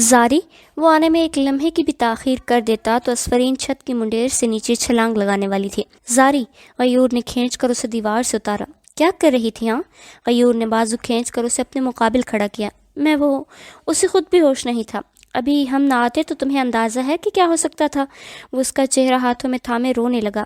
زاری وہ آنے میں ایک لمحے کی بھی تاخیر کر دیتا تو اسفرین چھت کی منڈیر سے نیچے چھلانگ لگانے والی تھی۔ زاری، غیور نے کھینچ کر اسے دیوار سے اتارا۔ کیا کر رہی تھی ہاں؟ غیور نے بازو کھینچ کر اسے اپنے مقابل کھڑا کیا۔ اسے خود بھی ہوش نہیں تھا۔ ابھی ہم نہ آتے تو تمہیں اندازہ ہے کہ کیا ہو سکتا تھا؟ وہ اس کا چہرہ ہاتھوں میں تھامے رونے لگا۔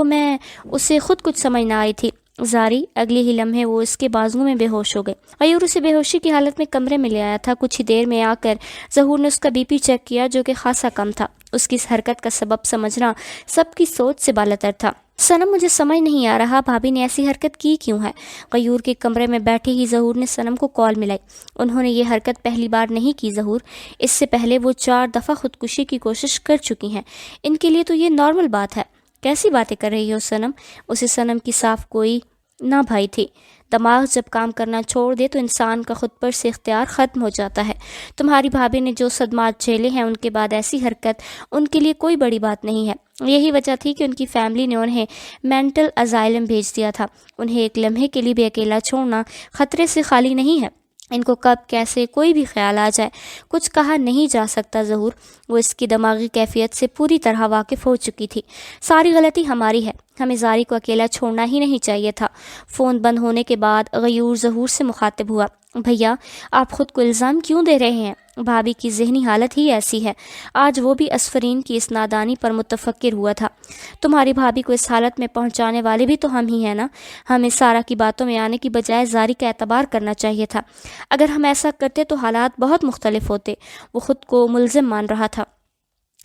میں اسے خود کچھ سمجھ نہ آئی تھی۔ زاری، اگلے ہی لمحے وہ اس کے بازو میں بے ہوش ہو گئے۔ غیور اسے بے ہوشی کی حالت میں کمرے میں لے آیا تھا۔ کچھ ہی دیر میں آ کر ظہور نے اس کا بی پی چیک کیا، جو کہ خاصا کم تھا۔ اس کی اس حرکت کا سبب سمجھنا سب کی سوچ سے بالاتر تھا۔ صنم، مجھے سمجھ نہیں آ رہا بھابھی نے ایسی حرکت کی کیوں ہے؟ غیور کے کمرے میں بیٹھے ہی ظہور نے صنم کو کال ملائی۔ انہوں نے یہ حرکت پہلی بار نہیں کی ظہور، اس سے پہلے وہ 4 دفعہ خودکشی کی کوشش کر چکی ہیں۔ ان کے لیے تو یہ نارمل بات ہے۔ کیسی باتیں کر رہی ہو صنم؟ اسے صنم کی صاف کوئی نہ بھائی تھی۔ دماغ جب کام کرنا چھوڑ دے تو انسان کا خود پر سے اختیار ختم ہو جاتا ہے۔ تمہاری بھابھی نے جو صدمات جھیلے ہیں ان کے بعد ایسی حرکت ان کے لیے کوئی بڑی بات نہیں ہے۔ یہی وجہ تھی کہ ان کی فیملی نے انہیں مینٹل اسائلم بھیج دیا تھا۔ انہیں ایک لمحے کے لیے بھی اکیلا چھوڑنا خطرے سے خالی نہیں ہے۔ ان کو کب کیسے کوئی بھی خیال آ جائے کچھ کہا نہیں جا سکتا ظہور۔ وہ اس کی دماغی کیفیت سے پوری طرح واقف ہو چکی تھی۔ ساری غلطی ہماری ہے، ہمیں زاری کو اکیلا چھوڑنا ہی نہیں چاہیے تھا۔ فون بند ہونے کے بعد غیور ظہور سے مخاطب ہوا۔ بھیا، آپ خود کو الزام کیوں دے رہے ہیں؟ بھابھی کی ذہنی حالت ہی ایسی ہے۔ آج وہ بھی اسفرین کی اس نادانی پر متفکر ہوا تھا۔ تمہاری بھابھی کو اس حالت میں پہنچانے والے بھی تو ہم ہی ہیں نا۔ ہمیں سارا کی باتوں میں آنے کی بجائے زاری کا اعتبار کرنا چاہیے تھا۔ اگر ہم ایسا کرتے تو حالات بہت مختلف ہوتے۔ وہ خود کو ملزم مان رہا تھا۔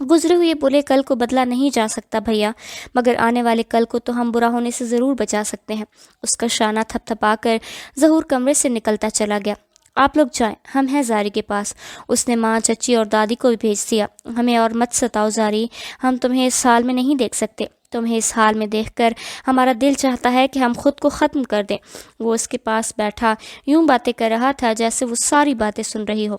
گزرے ہوئے برے کل کو بدلا نہیں جا سکتا بھیا، مگر آنے والے کل کو تو ہم برا ہونے سے ضرور بچا سکتے ہیں۔ اس کا شانہ تھپ تھپا کر ظہور کمرے سے نکلتا چلا گیا۔ آپ لوگ جائیں، ہم ہیں زاری کے پاس۔ اس نے ماں، چچی اور دادی کو بھی بھیج دیا۔ ہمیں اور مت ستاؤ زاری، ہم تمہیں اس حال میں نہیں دیکھ سکتے۔ تمہیں اس حال میں دیکھ کر ہمارا دل چاہتا ہے کہ ہم خود کو ختم کر دیں۔ وہ اس کے پاس بیٹھا یوں باتیں کر رہا تھا جیسے وہ ساری باتیں سن رہی ہو۔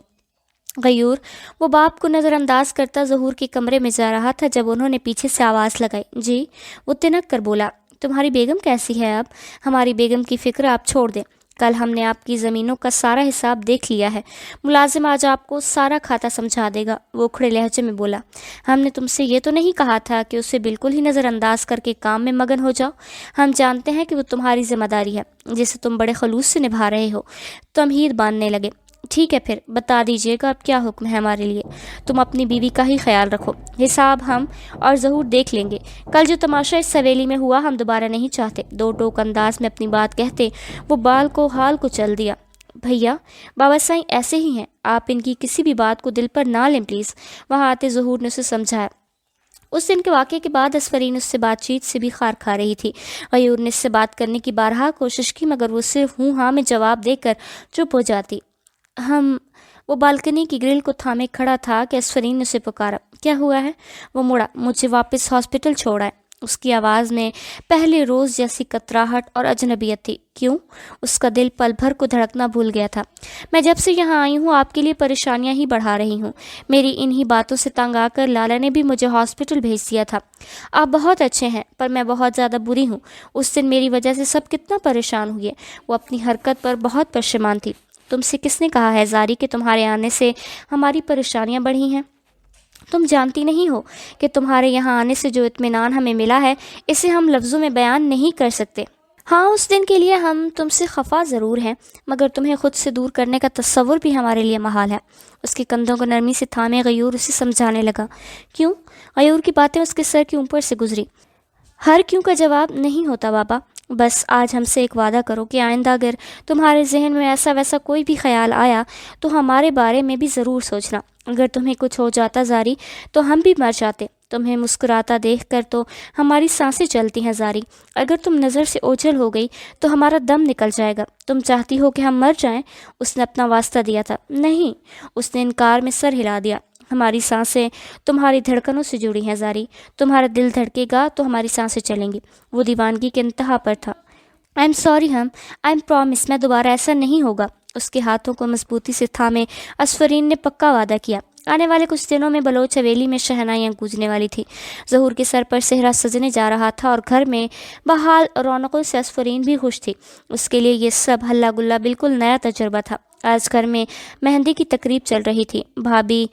غیور، وہ باپ کو نظر انداز کرتا ظہور کے کمرے میں جا رہا تھا جب انہوں نے پیچھے سے آواز لگائی۔ جی؟ وہ تنک کر بولا۔ تمہاری بیگم کیسی ہے اب؟ ہماری بیگم کی فکر آپ چھوڑ دیں۔ کل ہم نے آپ کی زمینوں کا سارا حساب دیکھ لیا ہے۔ ملازم آج آپ کو سارا کھاتا سمجھا دے گا، وہ اکھڑے لہجے میں بولا۔ ہم نے تم سے یہ تو نہیں کہا تھا کہ اسے بالکل ہی نظر انداز کر کے کام میں مگن ہو جاؤ۔ ہم جانتے ہیں کہ وہ تمہاری ذمہ داری ہے جسے تم بڑے خلوص سے نبھا رہے ہو۔ تمہید باندھنے لگے۔ ٹھیک ہے، پھر بتا دیجیے گا اب کیا حکم ہے ہمارے لیے۔ تم اپنی بیوی کا ہی خیال رکھو، حساب ہم اور ظہور دیکھ لیں گے۔ کل جو تماشا اس حویلی میں ہوا ہم دوبارہ نہیں چاہتے۔ 2 ٹوک انداز میں اپنی بات کہتے وہ حال کو چل دیا۔ بھیا، بابا سائیں ایسے ہی ہیں، آپ ان کی کسی بھی بات کو دل پر نہ لیں پلیز۔ وہاں آتے ظہور نے اسے سمجھایا۔ اس دن کے واقعے کے بعد اسفرین اس سے بات چیت سے بھی خار کھا رہی تھی۔ غیور نے اس سے بات کرنے کی بارہا کوشش کی مگر وہ صرف ہوں ہاں میں جواب دے کر چپ ہو جاتی۔ وہ بالکنی کی گرل کو تھامے کھڑا تھا کہ اسفرین نے اسے پکارا۔ کیا ہوا ہے؟ وہ مڑا۔ مجھے واپس ہاسپٹل چھوڑا ہے۔ اس کی آواز میں پہلے روز جیسی کتراہٹ اور اجنبیت تھی۔ کیوں؟ اس کا دل پل بھر کو دھڑکنا بھول گیا تھا۔ میں جب سے یہاں آئی ہوں آپ کے لیے پریشانیاں ہی بڑھا رہی ہوں۔ میری انہی باتوں سے تنگ آ کر لالا نے بھی مجھے ہاسپٹل بھیج دیا تھا۔ آپ بہت اچھے ہیں پر میں بہت زیادہ بری ہوں۔ اس دن میری وجہ سے سب کتنا پریشان ہوئے۔ وہ اپنی حرکت پر بہت پشیمان تھی۔ تم سے کس نے کہا ہے زاری کہ تمہارے آنے سے ہماری پریشانیاں بڑھی ہیں؟ تم جانتی نہیں ہو کہ تمہارے یہاں آنے سے جو اطمینان ہمیں ملا ہے اسے ہم لفظوں میں بیان نہیں کر سکتے۔ ہاں، اس دن کے لیے ہم تم سے خفا ضرور ہیں مگر تمہیں خود سے دور کرنے کا تصور بھی ہمارے لیے محال ہے۔ اس کے کندھوں کو نرمی سے تھامے غیور اسے سمجھانے لگا۔ کیوں؟ غیور کی باتیں اس کے سر کے اوپر سے گزری۔ ہر کیوں کا جواب نہیں ہوتا بابا، بس آج ہم سے ایک وعدہ کرو کہ آئندہ اگر تمہارے ذہن میں ایسا ویسا کوئی بھی خیال آیا تو ہمارے بارے میں بھی ضرور سوچنا۔ اگر تمہیں کچھ ہو جاتا زاری تو ہم بھی مر جاتے۔ تمہیں مسکراتا دیکھ کر تو ہماری سانسیں چلتی ہیں زاری۔ اگر تم نظر سے اوجھل ہو گئی تو ہمارا دم نکل جائے گا۔ تم چاہتی ہو کہ ہم مر جائیں؟ اس نے اپنا واسطہ دیا تھا۔ نہیں، اس نے انکار میں سر ہلا دیا۔ ہماری سانسیں تمہاری دھڑکنوں سے جڑی ہیں زاری۔ تمہارا دل دھڑکے گا تو ہماری سانسیں چلیں گی۔ وہ دیوانگی کے انتہا پر تھا۔ I am sorry I am promise, میں دوبارہ ایسا نہیں ہوگا۔ اس کے ہاتھوں کو مضبوطی سے تھامے اسفرین نے پکا وعدہ کیا۔ آنے والے کچھ دنوں میں بلوچ حویلی میں شہنائیاں گونجنے والی تھی۔ ظہور کے سر پر صحرا سجنے جا رہا تھا اور گھر میں بحال رونقوں سے اسفرین بھی خوش تھی۔ اس کے لیے یہ سب ہلا گلا بالکل نیا تجربہ تھا۔ آج گھر میں مہندی کی تقریب چل رہی تھی۔ بھابھی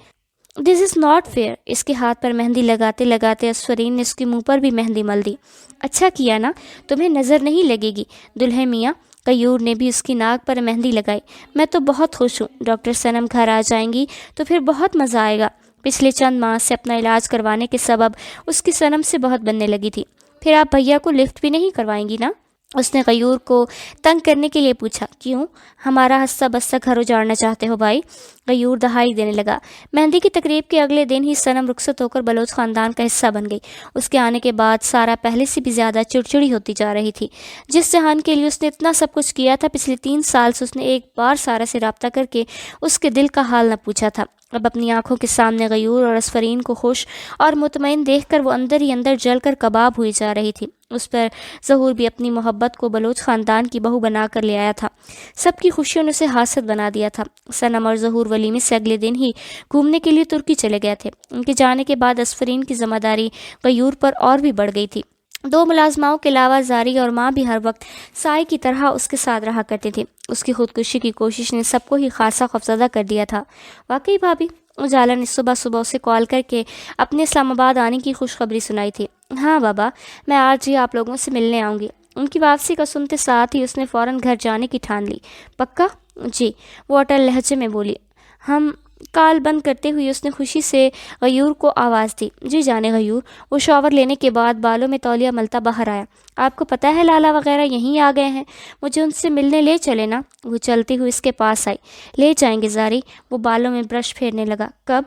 دس از ناٹ فیئر۔ اس کے ہاتھ پر مہندی لگاتے لگاتے اسفرین نے اس کے منہ پر بھی مہندی مل دی۔ اچھا کیا نا، تمہیں نظر نہیں لگے گی دلہے میاں۔ غیور نے بھی اس کی ناک پر مہندی لگائی۔ میں تو بہت خوش ہوں، ڈاکٹر صنم گھر آ جائیں گی تو پھر بہت مزہ آئے گا۔ پچھلے چند ماہ سے اپنا علاج کروانے کے سبب اس کی صنم سے بہت بننے لگی تھی۔ پھر آپ بھیا کو لفٹ بھی نہیں کروائیں گی نا؟ اس نے غیور کو تنگ کرنے کے لیے پوچھا۔ کیوں، ہمارا ہستہ بستہ گھر اجاڑنا چاہتے ہو بھائی؟ غیور دہائی دینے لگا۔ مہندی کی تقریب کے اگلے دن ہی صنم رخصت ہو کر بلوچ خاندان کا حصہ بن گئی۔ اس کے آنے کے بعد سارا پہلے سے بھی زیادہ چڑچڑی ہوتی جا رہی تھی۔ جس جہان کے لیے اس نے اتنا سب کچھ کیا تھا، پچھلے 3 سال سے اس نے ایک بار سارا سے رابطہ کر کے اس کے دل کا حال نہ پوچھا تھا۔ اب اپنی آنکھوں کے سامنے غیور اور اسفرین کو خوش اور مطمئن دیکھ کر وہ اندر ہی اندر جل کر کباب ہوئی جا رہی تھی۔ اس پر ظہور بھی اپنی محبت کو بلوچ خاندان کی بہو بنا کر لے آیا تھا۔ سب کی خوشیوں نے اسے حاسد بنا دیا تھا۔ صنم اور ظہور ولیمے سے اگلے دن ہی گھومنے کے لیے ترکی چلے گئے تھے۔ ان کے جانے کے بعد اسفرین کی ذمہ داری غیور پر اور بھی بڑھ گئی تھی۔ 2 ملازماؤں کے علاوہ زاری اور ماں بھی ہر وقت سائے کی طرح اس کے ساتھ رہا کرتی تھی۔ اس کی خودکشی کی کوشش نے سب کو ہی خاصا خوفزدہ کر دیا تھا۔ واقعی بھابھی، اجالا نے صبح اسے کال کر کے اپنے اسلام آباد آنے کی خوشخبری سنائی تھی۔ ہاں بابا، میں آج ہی آپ لوگوں سے ملنے آؤں گی۔ ان کی واپسی کا سنتے ساتھ ہی اس نے فوراً گھر جانے کی ٹھان لی۔ پکا؟ جی، وہ اٹل لہجے میں بولی۔ ہم کال بند کرتے ہوئے اس نے خوشی سے غیور کو آواز دی۔ جی جانے غیور۔ وہ شاور لینے کے بعد بالوں میں تولیہ ملتا باہر آیا۔ آپ کو پتہ ہے لالا وغیرہ یہیں آ گئے ہیں، مجھے ان سے ملنے لے چلے نا؟ وہ چلتی ہوئی اس کے پاس آئی۔ لے جائیں گے زاری۔ وہ بالوں میں برش پھیرنے لگا۔ کب؟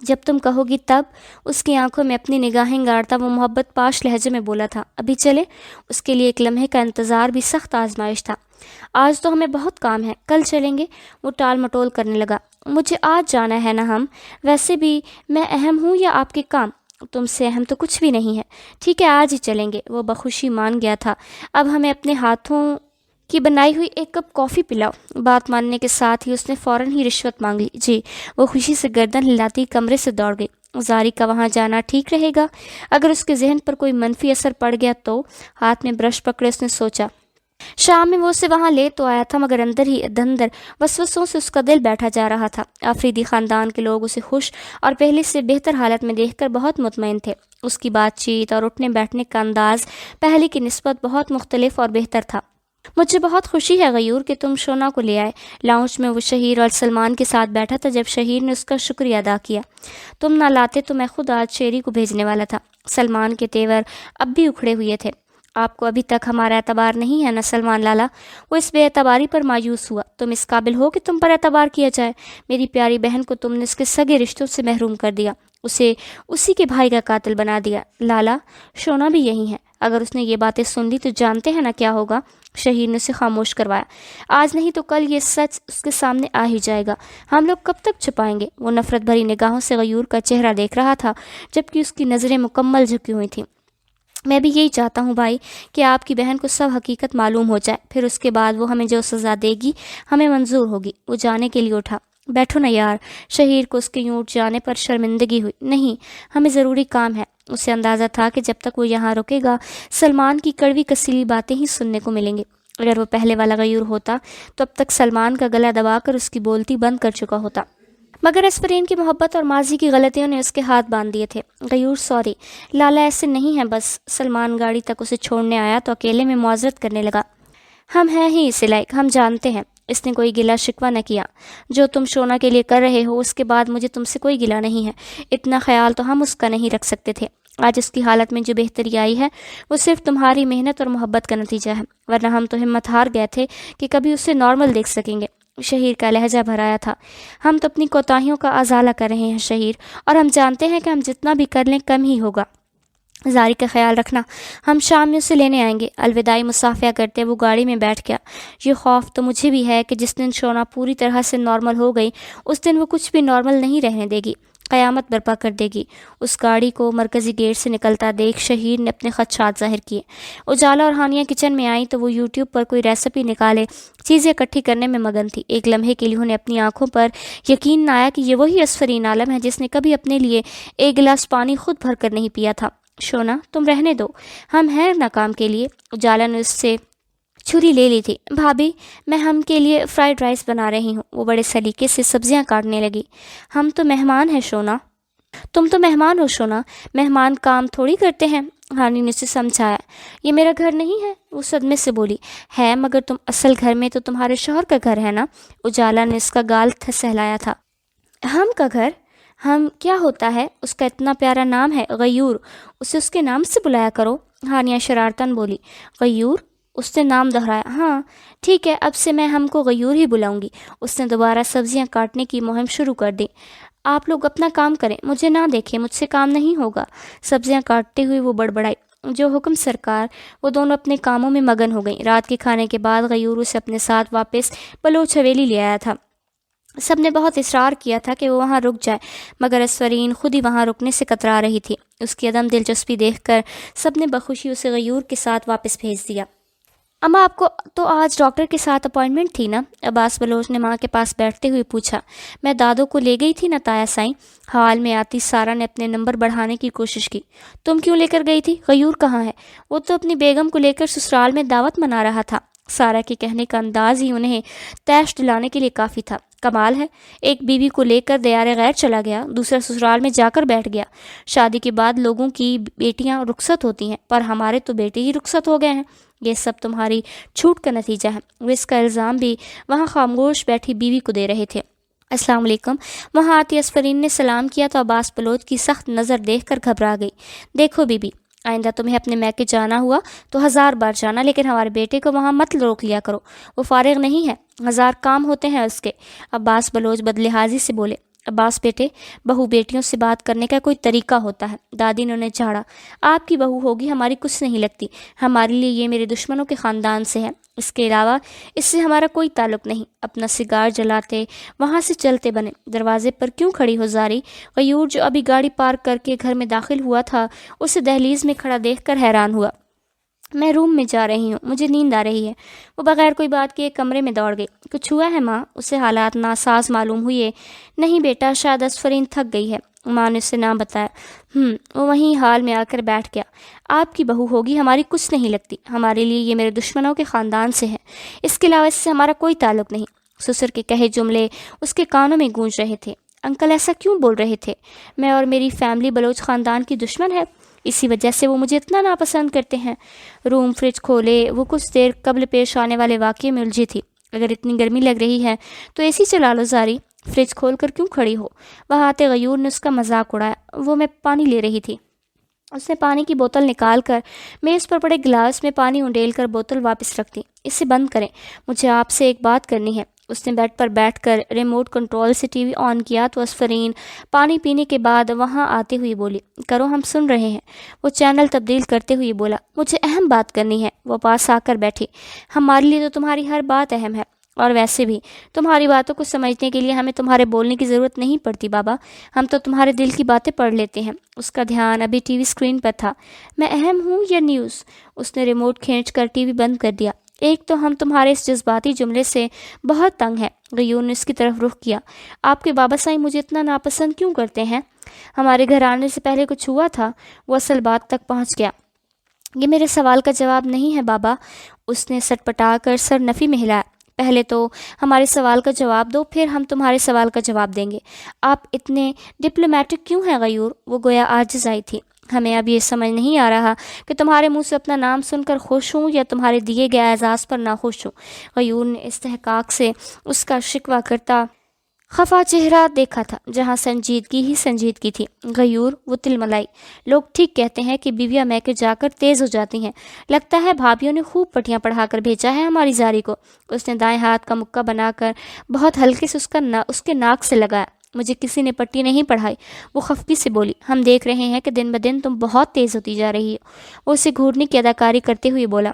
جب تم کہو گی تب۔ اس کی آنکھوں میں اپنی نگاہیں گاڑتا وہ محبت پاش لہجے میں بولا تھا۔ ابھی چلے؟ اس کے لیے ایک لمحے کا انتظار بھی سخت آزمائش تھا۔ آج تو ہمیں بہت کام ہے، کل چلیں گے۔ وہ ٹال مٹول کرنے لگا۔ مجھے آج جانا ہے نا ہم، ویسے بھی میں اہم ہوں یا آپ کے کام؟ تم سے اہم تو کچھ بھی نہیں ہے۔ ٹھیک ہے، آج ہی چلیں گے۔ وہ بخوشی مان گیا تھا۔ اب ہمیں اپنے ہاتھوں کی بنائی ہوئی ایک کپ کافی پلاؤ۔ بات ماننے کے ساتھ ہی اس نے فوراً ہی رشوت مانگ لی۔ جی۔ وہ خوشی سے گردن ہلاتی کمرے سے دوڑ گئی۔ زاری کا وہاں جانا ٹھیک رہے گا؟ اگر اس کے ذہن پر کوئی منفی اثر پڑ گیا تو؟ ہاتھ میں برش پکڑے اس نے سوچا۔ شام میں وہ اسے وہاں لے تو آیا تھا، مگر اندر ہی اندر وسوسوں سے اس کا دل بیٹھا جا رہا تھا۔ آفریدی خاندان کے لوگ اسے خوش اور پہلے سے بہتر حالت میں دیکھ کر بہت مطمئن تھے۔ اس کی بات چیت اور اٹھنے بیٹھنے کا انداز پہلے کی نسبت بہت مختلف اور بہتر تھا۔ مجھے بہت خوشی ہے غیور کہ تم شونا کو لے آئے۔ لاؤنج میں وہ شہیر اور سلمان کے ساتھ بیٹھا تھا جب شہیر نے اس کا شکریہ ادا کیا۔ تم نہ لاتے تو میں خود آج شیری کو بھیجنے والا تھا۔ سلمان کے تیور اب بھی اکھڑے ہوئے تھے۔ آپ کو ابھی تک ہمارا اعتبار نہیں ہے نا سلمان لالا؟ وہ اس بے اعتباری پر مایوس ہوا۔ تم اس قابل ہو کہ تم پر اعتبار کیا جائے؟ میری پیاری بہن کو تم نے اس کے سگے رشتوں سے محروم کر دیا، اسے اسی کے بھائی کا قاتل بنا دیا۔ لالا، شونا بھی یہی ہے، اگر اس نے یہ باتیں سن لی تو جانتے ہیں نا کیا ہوگا؟ شہیر نے اسے خاموش کروایا۔ آج نہیں تو کل یہ سچ اس کے سامنے آ ہی جائے گا، ہم لوگ کب تک چھپائیں گے؟ وہ نفرت بھری نگاہوں سے غیور کا چہرہ دیکھ رہا تھا جبکہ اس کی نظریں مکمل جھکی ہوئی تھیں۔ میں بھی یہی چاہتا ہوں بھائی کہ آپ کی بہن کو سب حقیقت معلوم ہو جائے، پھر اس کے بعد وہ ہمیں جو سزا دے گی ہمیں منظور ہوگی۔ وہ جانے کے لیے اٹھا۔ بیٹھو نا یار۔ شہیر کو اس کے یوں اٹھ جانے پر شرمندگی ہوئی۔ نہیں، ہمیں ضروری کام ہے۔ اسے اندازہ تھا کہ جب تک وہ یہاں رکے گا سلمان کی کڑوی کسیلی باتیں ہی سننے کو ملیں گی۔ اگر وہ پہلے والا غیور ہوتا تو اب تک سلمان کا گلا دبا کر اس کی بولتی بند کر چکا ہوتا، مگر اسپرین کی محبت اور ماضی کی غلطیوں نے اس کے ہاتھ باندھ دیے تھے۔ غیور سوری، لالا ایسے نہیں ہے بس۔ سلمان گاڑی تک اسے چھوڑنے آیا تو اکیلے میں معذرت کرنے لگا۔ ہم ہیں ہی اسے لائق، ہم جانتے ہیں۔ اس نے کوئی گلا شکوہ نہ کیا۔ جو تم شونا کے لیے کر رہے ہو اس کے بعد مجھے تم سے کوئی گلا نہیں ہے، اتنا خیال تو ہم اس کا نہیں رکھ سکتے تھے۔ آج اس کی حالت میں جو بہتری آئی ہے وہ صرف تمہاری محنت اور محبت کا نتیجہ ہے، ورنہ ہم تو ہمت ہار گئے تھے کہ کبھی اسے نارمل دیکھ سکیں گے۔ شہیر کا لہجہ بھرایا تھا۔ ہم تو اپنی کوتاہیوں کا ازالہ کر رہے ہیں شہیر، اور ہم جانتے ہیں کہ ہم جتنا بھی کر لیں کم ہی ہوگا۔ زاری کا خیال رکھنا، ہم شام میں اسے لینے آئیں گے۔ الوداعی مصافحہ کرتے وہ گاڑی میں بیٹھ گیا۔ یہ خوف تو مجھے بھی ہے کہ جس دن شونا پوری طرح سے نارمل ہو گئی اس دن وہ کچھ بھی نارمل نہیں رہنے دے گی، قیامت برپا کر دے گی۔ اس گاڑی کو مرکزی گیٹ سے نکلتا دیکھ شہیر نے اپنے خدشات ظاہر کیے۔ اجالا اور ہانیہ کچن میں آئیں تو وہ یوٹیوب پر کوئی ریسیپی نکالے چیزیں اکٹھی کرنے میں مگن تھی۔ ایک لمحے کے لیے انہیں اپنی آنکھوں پر یقین نہ آیا کہ یہ وہی اسفرین عالم ہے جس نے کبھی اپنے لیے ایک گلاس پانی خود بھر کر نہیں پیا تھا۔ شونا، تم رہنے دو، ہم ہیں نا کام کے لیے۔ اجالا نے اس سے چھری لے لی تھی۔ بھابھی میں ہم کے لیے فرائیڈ رائس بنا رہی ہوں۔ وہ بڑے سلیقے سے سبزیاں کاٹنے لگی۔ ہم تو مہمان ہیں شونا۔ تم تو مہمان ہو شونا، مہمان کام تھوڑی کرتے ہیں، ہانی نے اسے سمجھایا۔ یہ میرا گھر نہیں ہے، وہ صدمے سے بولی۔ ہے مگر تم اصل گھر میں تو تمہارے شوہر کا گھر ہے نا؟ اجالا نے اس کا گال سہلایا تھا۔ ہم کا گھر؟ ہم کیا ہوتا ہے؟ اس کا اتنا پیارا نام ہے غیور، اسے اس کے نام سے بلایا کرو، ہانیہ شرارتاً بولی۔ غیور؟ اس نے نام دہرایا۔ ہاں ٹھیک ہے، اب سے میں ہم کو غیور ہی بلاؤں گی۔ اس نے دوبارہ سبزیاں کاٹنے کی مہم شروع کر دی۔ آپ لوگ اپنا کام کریں، مجھے نہ دیکھیں، مجھ سے کام نہیں ہوگا۔ سبزیاں کاٹتے ہوئے وہ بڑبڑائی۔ جو حکم سرکار۔ وہ دونوں اپنے کاموں میں مگن ہو گئیں۔ رات کے کھانے کے بعد غیور اسے اپنے ساتھ واپس بلوچ حویلی لے آیا تھا۔ سب نے بہت اصرار کیا تھا کہ وہ وہاں رک جائے، مگر اسورین خود ہی وہاں رکنے سے کترا رہی تھی۔ اس کی عدم دلچسپی دیکھ کر سب نے بخوشی اسے غیور کے ساتھ واپس بھیج دیا۔ اماں آپ کو تو آج ڈاکٹر کے ساتھ اپائنٹمنٹ تھی نا؟ عباس بلوچ نے ماں کے پاس بیٹھتے ہوئے پوچھا۔ میں دادو کو لے گئی تھی نا تایا سائیں۔ حال میں آتی سارا نے اپنے نمبر بڑھانے کی کوشش کی۔ تم کیوں لے کر گئی تھی؟ غیور کہاں ہے؟ وہ تو اپنی بیگم کو لے کر سسرال میں دعوت منا رہا تھا۔ سارا کے کہنے کا انداز ہی انہیں تیش دلانے کے لیے کافی تھا۔ کمال ہے، ایک بیوی کو لے کر دیار غیر چلا گیا، دوسرا سسرال میں جا کر بیٹھ گیا۔ شادی کے بعد لوگوں کی بیٹیاں رخصت ہوتی ہیں، پر ہمارے تو بیٹے ہی رخصت ہو گئے ہیں۔ یہ سب تمہاری چھوٹ کا نتیجہ ہے۔ وہ اس کا الزام بھی وہاں خاموش بیٹھی بیوی کو دے رہے تھے۔ السلام علیکم۔ وہاں آتی اسفرین نے سلام کیا تو عباس بلوچ کی سخت نظر دیکھ کر گھبرا گئی۔ دیکھو بی بی، آئندہ تمہیں اپنے میکے جانا ہوا تو 1000 بار جانا، لیکن ہمارے بیٹے کو وہاں مت روک لیا کرو، وہ فارغ نہیں ہے، 1000 کام ہوتے ہیں اس کے۔ عباس بلوچ بدلحاظی سے بولے۔ عباس بیٹے، بہو بیٹیوں سے بات کرنے کا کوئی طریقہ ہوتا ہے۔ دادی نے انہیں جھاڑا۔ آپ کی بہو ہوگی، ہماری کچھ نہیں لگتی، ہمارے لیے یہ میرے دشمنوں کے خاندان سے ہے، اس کے علاوہ اس سے ہمارا کوئی تعلق نہیں۔ اپنا سگار جلاتے وہاں سے چلتے بنے۔ دروازے پر کیوں کھڑی ہو زاری؟ غیور جو ابھی گاڑی پارک کر کے گھر میں داخل ہوا تھا اسے دہلیز میں کھڑا دیکھ کر حیران ہوا۔ میں روم میں جا رہی ہوں، مجھے نیند آ رہی ہے۔ وہ بغیر کوئی بات کے ایک کمرے میں دوڑ گئی۔ کچھ ہوا ہے ماں؟ اسے حالات ناساز معلوم ہوئے۔ نہیں بیٹا، شاید اسفرین تھک گئی ہے، ماں نے اسے نہ بتایا۔ وہ وہیں حال میں آ کر بیٹھ گیا۔ آپ کی بہو ہوگی، ہماری کچھ نہیں لگتی، ہمارے لیے یہ میرے دشمنوں کے خاندان سے ہے، اس کے علاوہ اس سے ہمارا کوئی تعلق نہیں۔ سسر کے کہے جملے اس کے کانوں میں گونج رہے تھے۔ انکل ایسا کیوں بول رہے تھے؟ میں اور میری فیملی بلوچ خاندان کی دشمن ہے، اسی وجہ سے وہ مجھے اتنا ناپسند کرتے ہیں۔ روم فریج کھولے، وہ کچھ دیر قبل پیش آنے والے واقعے میں الجھی تھی۔ اگر اتنی گرمی لگ رہی ہے تو اے سی چلا لو زاری، فریج کھول کر کیوں کھڑی ہو؟ وہاں آتے غیور نے اس کا مذاق اڑایا۔ وہ میں پانی لے رہی تھی۔ اس نے پانی کی بوتل نکال کر میز پر پڑے گلاس میں پانی انڈیل کر بوتل واپس رکھ دی۔ اسے بند کریں، مجھے آپ سے ایک بات کرنی ہے۔ اس نے بیڈ پر بیٹھ کر ریموٹ کنٹرول سے ٹی وی آن کیا تو اسفرین پانی پینے کے بعد وہاں آتے ہوئے بولی۔ کرو، ہم سن رہے ہیں۔ وہ چینل تبدیل کرتے ہوئے بولا۔ مجھے اہم بات کرنی ہے۔ وہ پاس آ کر بیٹھی۔ ہمارے لیے تو تمہاری ہر بات اہم ہے، اور ویسے بھی تمہاری باتوں کو سمجھنے کے لیے ہمیں تمہارے بولنے کی ضرورت نہیں پڑتی بابا، ہم تو تمہارے دل کی باتیں پڑھ لیتے ہیں۔ اس کا دھیان ابھی ٹی وی اسکرین پر تھا۔ میں اہم ہوں یا نیوز؟ اس نے ریموٹ کھینچ کر ٹی وی بند کر دیا۔ ایک تو ہم تمہارے اس جذباتی جملے سے بہت تنگ ہیں۔ غیور نے اس کی طرف رخ کیا۔ آپ کے بابا سائیں مجھے اتنا ناپسند کیوں کرتے ہیں؟ ہمارے گھر آنے سے پہلے کچھ ہوا تھا؟ وہ اصل بات تک پہنچ گیا۔ یہ میرے سوال کا جواب نہیں ہے بابا، اس نے سٹپٹا کر سر نفی میں ہلایا۔ پہلے تو ہمارے سوال کا جواب دو، پھر ہم تمہارے سوال کا جواب دیں گے۔ آپ اتنے ڈپلومیٹک کیوں ہیں غیور؟ وہ گویا عاجز آئی تھی۔ ہمیں اب یہ سمجھ نہیں آ رہا کہ تمہارے منہ سے اپنا نام سن کر خوش ہوں یا تمہارے دیے گئے اعزاز پر ناخوش ہوں۔ غیور نے استحقاق سے اس کا شکوہ کرتا خفا چہرہ دیکھا تھا، جہاں سنجیدگی ہی سنجیدگی تھی۔ غیور، وہ تلملائی، لوگ ٹھیک کہتے ہیں کہ بیویاں میکے جا کر تیز ہو جاتی ہیں، لگتا ہے بھابھیوں نے خوب پٹیاں پڑھا کر بھیجا ہے ہماری زاری کو۔ اس نے دائیں ہاتھ کا مکہ بنا کر بہت ہلکے سے اس کے ناک سے لگایا۔ مجھے کسی نے پٹی نہیں پڑھائی، وہ خفگی سے بولی۔ ہم دیکھ رہے ہیں کہ دن بدن تم بہت تیز ہوتی جا رہی ہو۔ وہ اسے گھورنے کی اداکاری کرتے ہوئے بولا۔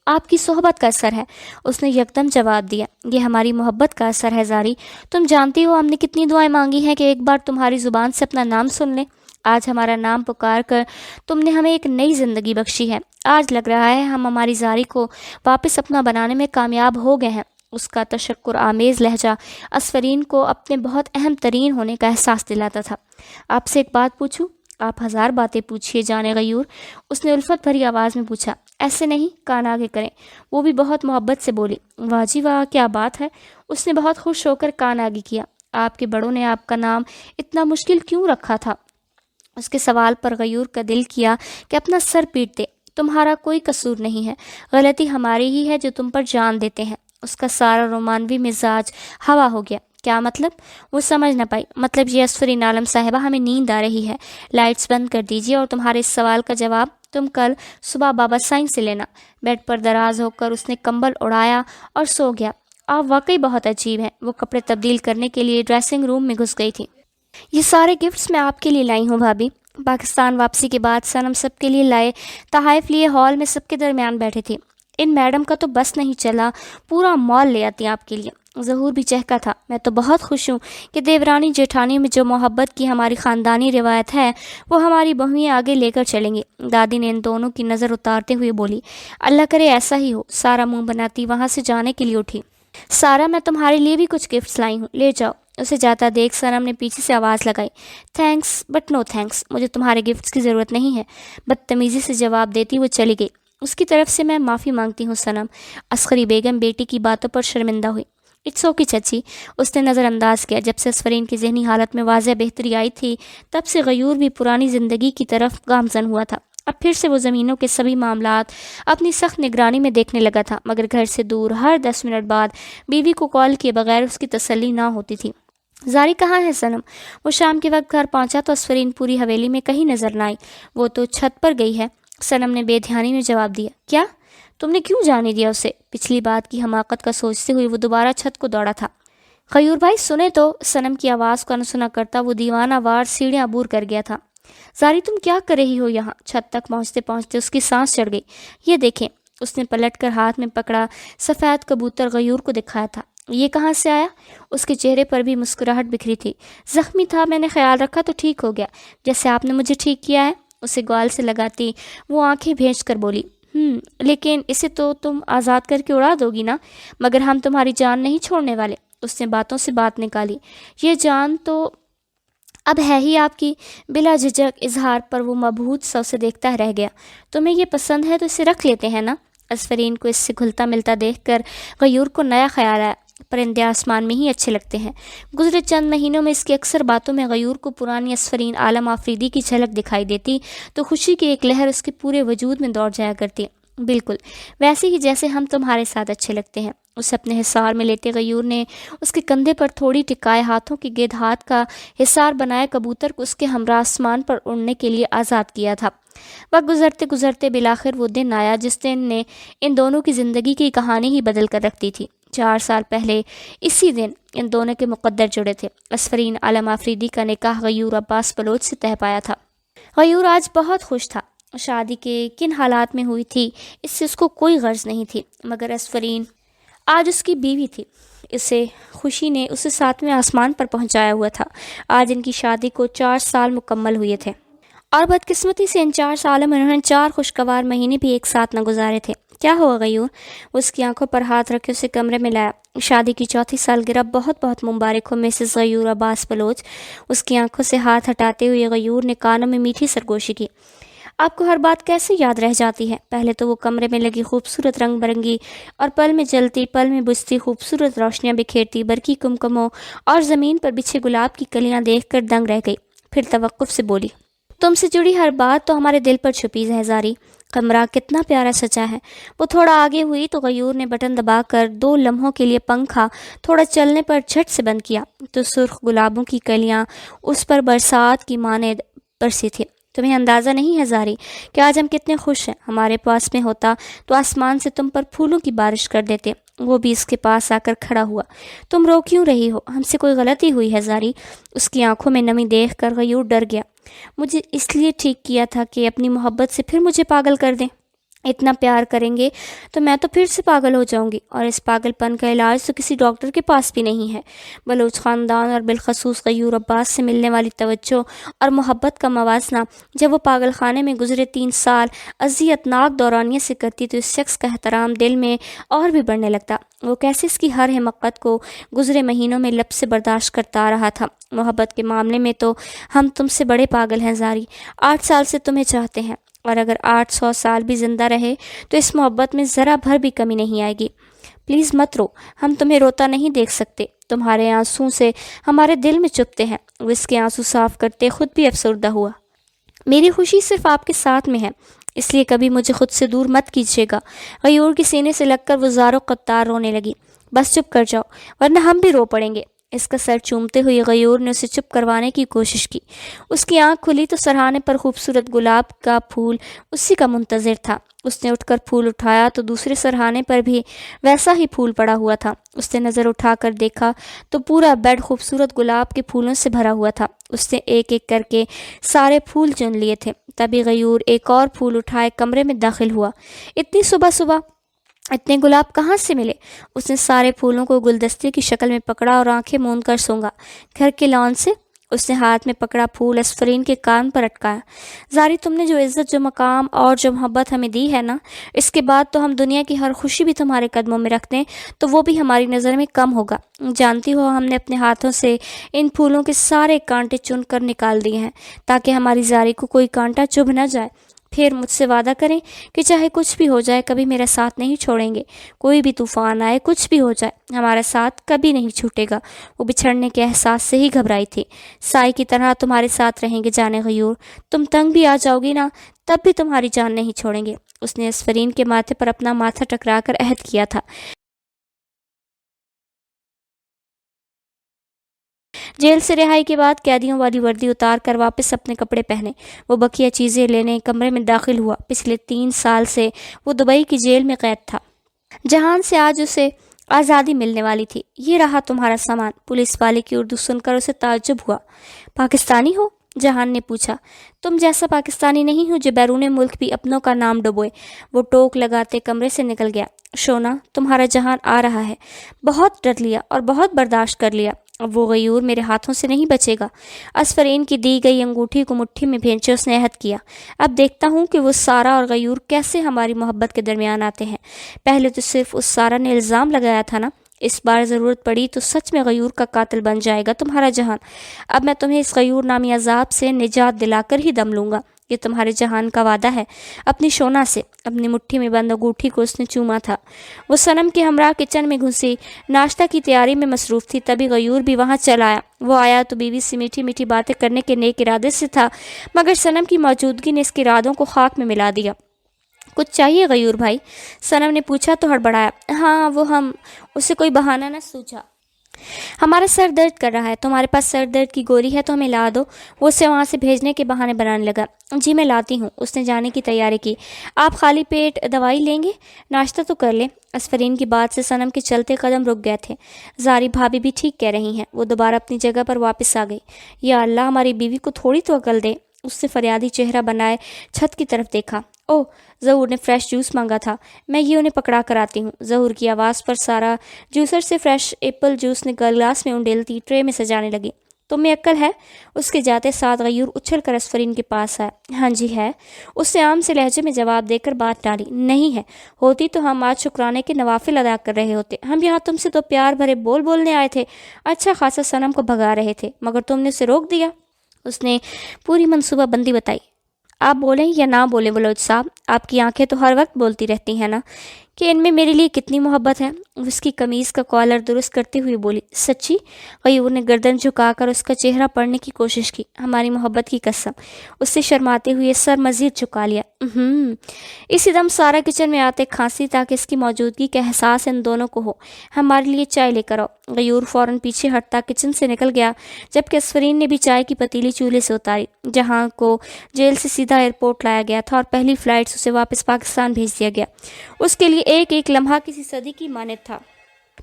آپ کی صحبت کا اثر ہے، اس نے یکدم جواب دیا۔ یہ ہماری محبت کا اثر ہے زاری، تم جانتی ہو ہم نے کتنی دعائیں مانگی ہیں کہ ایک بار تمہاری زبان سے اپنا نام سن لیں۔ آج ہمارا نام پکار کر تم نے ہمیں ایک نئی زندگی بخشی ہے۔ آج لگ رہا ہے ہم ہماری زاری کو واپس اپنا بنانے میں کامیاب ہو گئے ہیں۔ اس کا تشکر آمیز لہجہ اسفرین کو اپنے بہت اہم ترین ہونے کا احساس دلاتا تھا۔ آپ سے ایک بات پوچھوں؟ آپ 1000 باتیں پوچھیے جانے غیور، اس نے الفت بھری آواز میں پوچھا۔ ایسے نہیں، کان آگے کریں۔ وہ بھی بہت محبت سے بولی۔ واہ جی واہ، کیا بات ہے۔ اس نے بہت خوش ہو کر کان آگے کیا۔ آپ کے بڑوں نے آپ کا نام اتنا مشکل کیوں رکھا تھا؟ اس کے سوال پر غیور کا دل کیا کہ اپنا سر پیٹ دے۔ تمہارا کوئی قصور نہیں ہے، غلطی ہماری ہی ہے جو تم پر جان دیتے ہیں۔ اس کا سارا رومانوی مزاج ہوا ہو گیا۔ کیا مطلب؟ وہ سمجھ نہ پائی۔ مطلب یہ اسفرین عالم صاحبہ، ہمیں نیند آ رہی ہے، لائٹس بند کر دیجیے، اور تمہارے اس سوال کا جواب تم کل صبح بابا سائنس سے لینا۔ بیڈ پر دراز ہو کر اس نے کمبل اڑایا اور سو گیا۔ آپ واقعی بہت عجیب ہیں۔ وہ کپڑے تبدیل کرنے کے لیے ڈریسنگ روم میں گھس گئی تھی۔ یہ سارے گفٹس میں آپ کے لیے لائی ہوں بھابھی۔ پاکستان واپسی کے بعد صنم سب کے لیے لائے تحائف لیے ہال میں سب کے درمیان بیٹھے تھے۔ ان میڈم کا تو بس نہیں چلا، پورا مال لے آتی آپ کے لیے۔ ظہور بھی چہکا تھا۔ میں تو بہت خوش ہوں کہ دیورانی جیٹھانی میں جو محبت کی ہماری خاندانی روایت ہے وہ ہماری بہویں آگے لے کر چلیں گی۔ دادی نے ان دونوں کی نظر اتارتے ہوئے بولی۔ اللہ کرے ایسا ہی ہو۔ سارا منہ بناتی وہاں سے جانے کے لیے اٹھی۔ سارا، میں تمہارے لیے بھی کچھ گفٹس لائی ہوں، لے جاؤ۔ اسے جاتا دیکھ صنم نے پیچھے سے آواز لگائی۔ تھینکس بٹ نو تھینکس، مجھے تمہارے گفٹس کی ضرورت نہیں ہے، بدتمیزی سے جواب دیتی وہ چلی گئی۔ اس کی طرف سے میں معافی مانگتی ہوں صنم۔ عسکری بیگم بیٹی کی باتوں پر شرمندہ ہوئی۔ اٹس اوکے چچی، اس نے نظر انداز کیا۔ جب سے اسفرین کی ذہنی حالت میں واضح بہتری آئی تھی تب سے غیور بھی پرانی زندگی کی طرف گامزن ہوا تھا۔ اب پھر سے وہ زمینوں کے سبھی معاملات اپنی سخت نگرانی میں دیکھنے لگا تھا، مگر گھر سے دور ہر 10 منٹ بعد بیوی کو کال کیے بغیر اس کی تسلی نہ ہوتی تھی۔ زاری کہاں ہے صنم؟ وہ شام کے وقت گھر پہنچا تو اسفرین پوری حویلی میں کہیں نظر نہ آئی۔ وہ تو چھت پر گئی ہے، صنم نے بے دھیانی میں جواب دیا۔ کیا؟ تم نے کیوں جانے دیا اسے؟ پچھلی بات کی حماقت کا سوچتے ہوئے وہ دوبارہ چھت کو دوڑا تھا۔ غیور بھائی سنے تو، صنم کی آواز کو انسنا کرتا وہ دیوانہ وار سیڑھیاں عبور کر گیا تھا۔ زاری تم کیا کر رہی ہو یہاں؟ چھت تک پہنچتے پہنچتے اس کی سانس چڑھ گئی۔ یہ دیکھیں، اس نے پلٹ کر ہاتھ میں پکڑا سفید کبوتر غیور کو دکھایا تھا۔ یہ کہاں سے آیا؟ اس کے چہرے پر بھی مسکراہٹ بکھری تھی۔ زخمی تھا، میں نے خیال رکھا تو ٹھیک ہو گیا، جیسے آپ نے مجھے ٹھیک کیا ہے۔ اسے گال سے لگاتی وہ آنکھیں بھیج کر بولی۔ لیکن اسے تو تم آزاد کر کے اڑا دو گی نا؟ مگر ہم تمہاری جان نہیں چھوڑنے والے۔ اس نے باتوں سے بات نکالی۔ یہ جان تو اب ہے ہی آپ کی۔ بلا جھجک اظہار پر وہ مبہوت سا اسے دیکھتا رہ گیا۔ تمہیں یہ پسند ہے تو اسے رکھ لیتے ہیں نا؟ اسفرین کو اس سے گھلتا ملتا دیکھ کر غیور کو نیا خیال آیا۔ پرندے آسمان میں ہی اچھے لگتے ہیں۔ گزرے چند مہینوں میں اس کی اکثر باتوں میں غیور کو پرانی اسفرین عالم آفریدی کی جھلک دکھائی دیتی تو خوشی کی ایک لہر اس کے پورے وجود میں دوڑ جایا کرتی۔ بالکل ویسے ہی جیسے ہم تمہارے ساتھ اچھے لگتے ہیں۔ اسے اپنے حصار میں لیتے غیور نے اس کے کندھے پر تھوڑی ٹکائے ہاتھوں کے گرد ہاتھ کا حصار بنائے کبوتر کو اس کے ہمراہ آسمان پر اڑنے کے لیے آزاد کیا تھا۔ وقت گزرتے گزرتے بالآخر وہ دن آیا جس دن نے ان دونوں کی زندگی کی کہانی ہی بدل کر رکھ دی تھی۔ 4 سال پہلے اسی دن ان دونوں کے مقدر جڑے تھے۔ اسفرین عالم آفریدی کا نکاح غیور عباس بلوچ سے طے پایا تھا۔ غیور آج بہت خوش تھا۔ شادی کے کن حالات میں ہوئی تھی اس سے اس کو کوئی غرض نہیں تھی، مگر اسفرین آج اس کی بیوی تھی۔ اسے خوشی نے اسے 7ویں آسمان پر پہنچایا ہوا تھا۔ آج ان کی شادی کو 4 سال مکمل ہوئے تھے، اور بدقسمتی سے ان 4 سالوں میں انہوں نے 4 خوشگوار مہینے بھی ایک ساتھ نہ گزارے تھے۔ کیا ہوا غیور؟ اس کی آنکھوں پر ہاتھ رکھے اسے کمرے میں لایا۔ شادی کی 4تھی سالگرہ بہت بہت مبارک ہو مسز غیور عباس بلوچ۔ اس کی آنکھوں سے ہاتھ ہٹاتے ہوئے غیور نے کانوں میں میٹھی سرگوشی کی۔ آپ کو ہر بات کیسے یاد رہ جاتی ہے؟ پہلے تو وہ کمرے میں لگی خوبصورت رنگ برنگی اور پل میں جلتی پل میں بجھتی خوبصورت روشنیاں بکھیرتی برقی کمکموں اور زمین پر بچھے گلاب کی کلیاں دیکھ کر دنگ رہ گئی۔ پھر توقف سے بولی، تم سے جڑی ہر بات تو ہمارے دل پر چھپی ہے زاری۔ کمرہ کتنا پیارا سجا ہے۔ وہ تھوڑا آگے ہوئی تو غیور نے بٹن دبا کر 2 لمحوں کے لیے پنکھا تھوڑا چلنے پر جھٹ سے بند کیا تو سرخ گلابوں کی کلیاں اس پر برسات کی مانند برسی تھی۔ تمہیں اندازہ نہیں ہے زاری کہ آج ہم کتنے خوش ہیں۔ ہمارے پاس میں ہوتا تو آسمان سے تم پر پھولوں کی بارش کر دیتے۔ وہ بھی اس کے پاس آ کر کھڑا ہوا۔ تم رو کیوں رہی ہو؟ ہم سے کوئی غلطی ہوئی ہے زاری؟ اس کی آنکھوں میں نمی دیکھ کر غیور ڈر گیا۔ مجھے اس لیے ٹھیک کیا تھا کہ اپنی محبت سے پھر مجھے پاگل کر دیں۔ اتنا پیار کریں گے تو میں تو پھر سے پاگل ہو جاؤں گی، اور اس پاگل پن کا علاج تو کسی ڈاکٹر کے پاس بھی نہیں ہے۔ بلوچ خاندان اور بالخصوص غیور عباس سے ملنے والی توجہ اور محبت کا موازنہ جب وہ پاگل خانے میں گزرے 3 سال اذیت ناک دورانیے سے کرتی تو اس شخص کا احترام دل میں اور بھی بڑھنے لگتا۔ وہ کیسے اس کی ہر حماقت کو گزرے مہینوں میں لب سے برداشت کرتا آ رہا تھا۔ محبت کے معاملے میں تو ہم تم سے بڑے پاگل ہیں زاری۔ 8 سال سے تمہیں چاہتے ہیں، اور اگر 800 سال بھی زندہ رہے تو اس محبت میں ذرا بھر بھی کمی نہیں آئے گی۔ پلیز مت رو، ہم تمہیں روتا نہیں دیکھ سکتے، تمہارے آنسوں سے ہمارے دل میں چبھتے ہیں۔ وہ اس کے آنسوں صاف کرتے خود بھی افسردہ ہوا۔ میری خوشی صرف آپ کے ساتھ میں ہے، اس لیے کبھی مجھے خود سے دور مت کیجیے گا۔ غیور کے سینے سے لگ کر وہ زاروں قطار رونے لگی۔ بس چپ کر جاؤ ورنہ ہم بھی رو پڑیں گے۔ اس کا سر چومتے ہوئے غیور نے اسے چپ کروانے کی کوشش کی۔ اس کی آنکھ کھلی تو سرہانے پر خوبصورت گلاب کا پھول اسی کا منتظر تھا۔ اس نے اٹھ کر پھول اٹھایا تو دوسرے سرہانے پر بھی ویسا ہی پھول پڑا ہوا تھا۔ اس نے نظر اٹھا کر دیکھا تو پورا بیڈ خوبصورت گلاب کے پھولوں سے بھرا ہوا تھا۔ اس نے ایک ایک کر کے سارے پھول چن لیے تھے۔ تبھی غیور ایک اور پھول اٹھائے کمرے میں داخل ہوا۔ اتنی صبح صبح اتنے گلاب کہاں سے ملے؟ اس نے سارے پھولوں کو گلدستے کی شکل میں پکڑا اور آنکھیں موند کر سونگا۔ گھر کے لان سے اس نے ہاتھ میں پکڑا پھول اسفرین کے کان پر اٹکایا۔ زاری، تم نے جو عزت، جو مقام اور جو محبت ہمیں دی ہے نا، اس کے بعد تو ہم دنیا کی ہر خوشی بھی تمہارے قدموں میں رکھ دیں تو وہ بھی ہماری نظر میں کم ہوگا۔ جانتی ہو ہم نے اپنے ہاتھوں سے ان پھولوں کے سارے کانٹے چن کر نکال دیے ہیں تاکہ ہماری زاری کو کوئی کانٹا چبھ نہ جائے۔ پھر مجھ سے وعدہ کریں کہ چاہے کچھ بھی ہو جائے کبھی میرا ساتھ نہیں چھوڑیں گے۔ کوئی بھی طوفان آئے، کچھ بھی ہو جائے، ہمارا ساتھ کبھی نہیں چھوٹے گا۔ وہ بچھڑنے کے احساس سے ہی گھبرائی تھی۔ سائی کی طرح تمہارے ساتھ رہیں گے جانے غیور، تم تنگ بھی آ جاؤ گی نا تب بھی تمہاری جان نہیں چھوڑیں گے۔ اس نے اسفرین کے ماتھے پر اپنا ماتھا ٹکرا کر عہد کیا تھا۔ جیل سے رہائی کے بعد قیدیوں والی وردی اتار کر واپس اپنے کپڑے پہنے وہ بقیہ چیزیں لینے کمرے میں داخل ہوا۔ پچھلے 3 سال سے وہ دبئی کی جیل میں قید تھا، جہان سے آج اسے آزادی ملنے والی تھی۔ یہ رہا تمہارا سامان۔ پولیس والے کی اردو سن کر اسے تعجب ہوا۔ پاکستانی ہو؟ جہان نے پوچھا۔ تم جیسا پاکستانی نہیں ہوں جو بیرون ملک بھی اپنوں کا نام ڈبوئے۔ وہ ٹوک لگاتے کمرے سے نکل گیا۔ شونا، تمہارا جہان آ رہا ہے۔ بہت ڈر لیا اور بہت برداشت کر لیا، اب وہ غیور میرے ہاتھوں سے نہیں بچے گا۔ اسفرین کی دی گئی انگوٹھی کو مٹھی میں بھینچے اس نے عہد کیا۔ اب دیکھتا ہوں کہ وہ سارا اور غیور کیسے ہماری محبت کے درمیان آتے ہیں۔ پہلے تو صرف اس سارا نے الزام لگایا تھا نا، اس بار ضرورت پڑی تو سچ میں غیور کا قاتل بن جائے گا تمہارا جہان۔ اب میں تمہیں اس غیور نامی عذاب سے نجات دلا کر ہی دم لوں گا، یہ تمہارے جہان کا وعدہ ہے۔ اپنی شونا سے اپنی مٹھی میں بند انگوٹھی کو اس نے چوما تھا۔ وہ صنم کے ہمراہ کچن میں گھسی ناشتہ کی تیاری میں مصروف تھی، تبھی غیور بھی وہاں چل آیا۔ وہ آیا تو بیوی سے میٹھی میٹھی باتیں کرنے کے نیک ارادے سے تھا، مگر صنم کی موجودگی نے اس کے ارادوں کو خاک میں ملا دیا۔ کچھ چاہیے غیور بھائی؟ صنم نے پوچھا تو ہڑبڑایا۔ ہاں، وہ ہم اسے کوئی بہانہ نہ سوچا۔ ہمارا سر درد کر رہا ہے، تمہارے پاس سر درد کی گولی ہے تو ہمیں لا دو۔ وہ اسے وہاں سے بھیجنے کے بہانے بنانے لگا۔ جی میں لاتی ہوں۔ اس نے جانے کی تیاری کی۔ آپ خالی پیٹ دوائی لیں گے؟ ناشتہ تو کر لیں۔ اسفرین کی بات سے صنم کے چلتے قدم رک گئے تھے۔ زاری بھابھی بھی ٹھیک کہہ رہی ہیں۔ وہ دوبارہ اپنی جگہ پر واپس آ گئی۔ یا اللہ، ہماری بیوی کو تھوڑی تو عقل دے۔ اس نے فریادی چہرہ بنائے چھت کی طرف دیکھا۔ اوہ، ظہور نے فریش جوس مانگا تھا، میں یہ انہیں پکڑا کر آتی ہوں۔ ظہور کی آواز پر سارا جوسر سے فریش ایپل جوس نے گلاس میں انڈیلتی ٹرے میں سجانے لگی۔ تم میں عقل ہے؟ اس کے جاتے ساتھ غیور اچھل کر اسفرین کے پاس آیا۔ ہاں جی ہے، اس نے عام سے لہجے میں جواب دے کر بات ٹالی۔ نہیں ہے، ہوتی تو ہم آج شکرانے کے نوافل ادا کر رہے ہوتے۔ ہم یہاں تم سے تو پیار بھرے بول بولنے آئے تھے، اچھا خاصا صنم کو بھگا رہے تھے، مگر تم نے اسے روک دیا۔ اس نے پوری منصوبہ بندی بتائی۔ آپ بولیں یا نہ بولیں بلوچ صاحب، آپ کی آنکھیں تو ہر وقت بولتی رہتی ہیں نا کہ ان میں میرے لیے کتنی محبت ہے۔ اس کی قمیض کا کالر درست کرتے ہوئے بولی۔ سچی؟ غیور نے گردن جھکا کر اس کا چہرہ پڑھنے کی کوشش کی۔ ہماری محبت کی قسم۔ اس سے شرماتے ہوئے سر مزید جھکا لیا۔ اسی دم سارا کچن میں آتے کھانسی تاکہ اس کی موجودگی کا احساس ان دونوں کو ہو۔ ہمارے لیے چائے لے کر آؤ۔ غیور فوراً پیچھے ہٹتا کچن سے نکل گیا، جبکہ اسفرین نے بھی چائے کی پتیلی چولہے سے اتاری۔ جہاں کو جیل سے سیدھا ایئرپورٹ لایا گیا تھا اور پہلی فلائٹ سے اسے واپس پاکستان بھیج دیا گیا۔ اس کے لیے ایک ایک لمحہ کسی صدی کی مانند تھا۔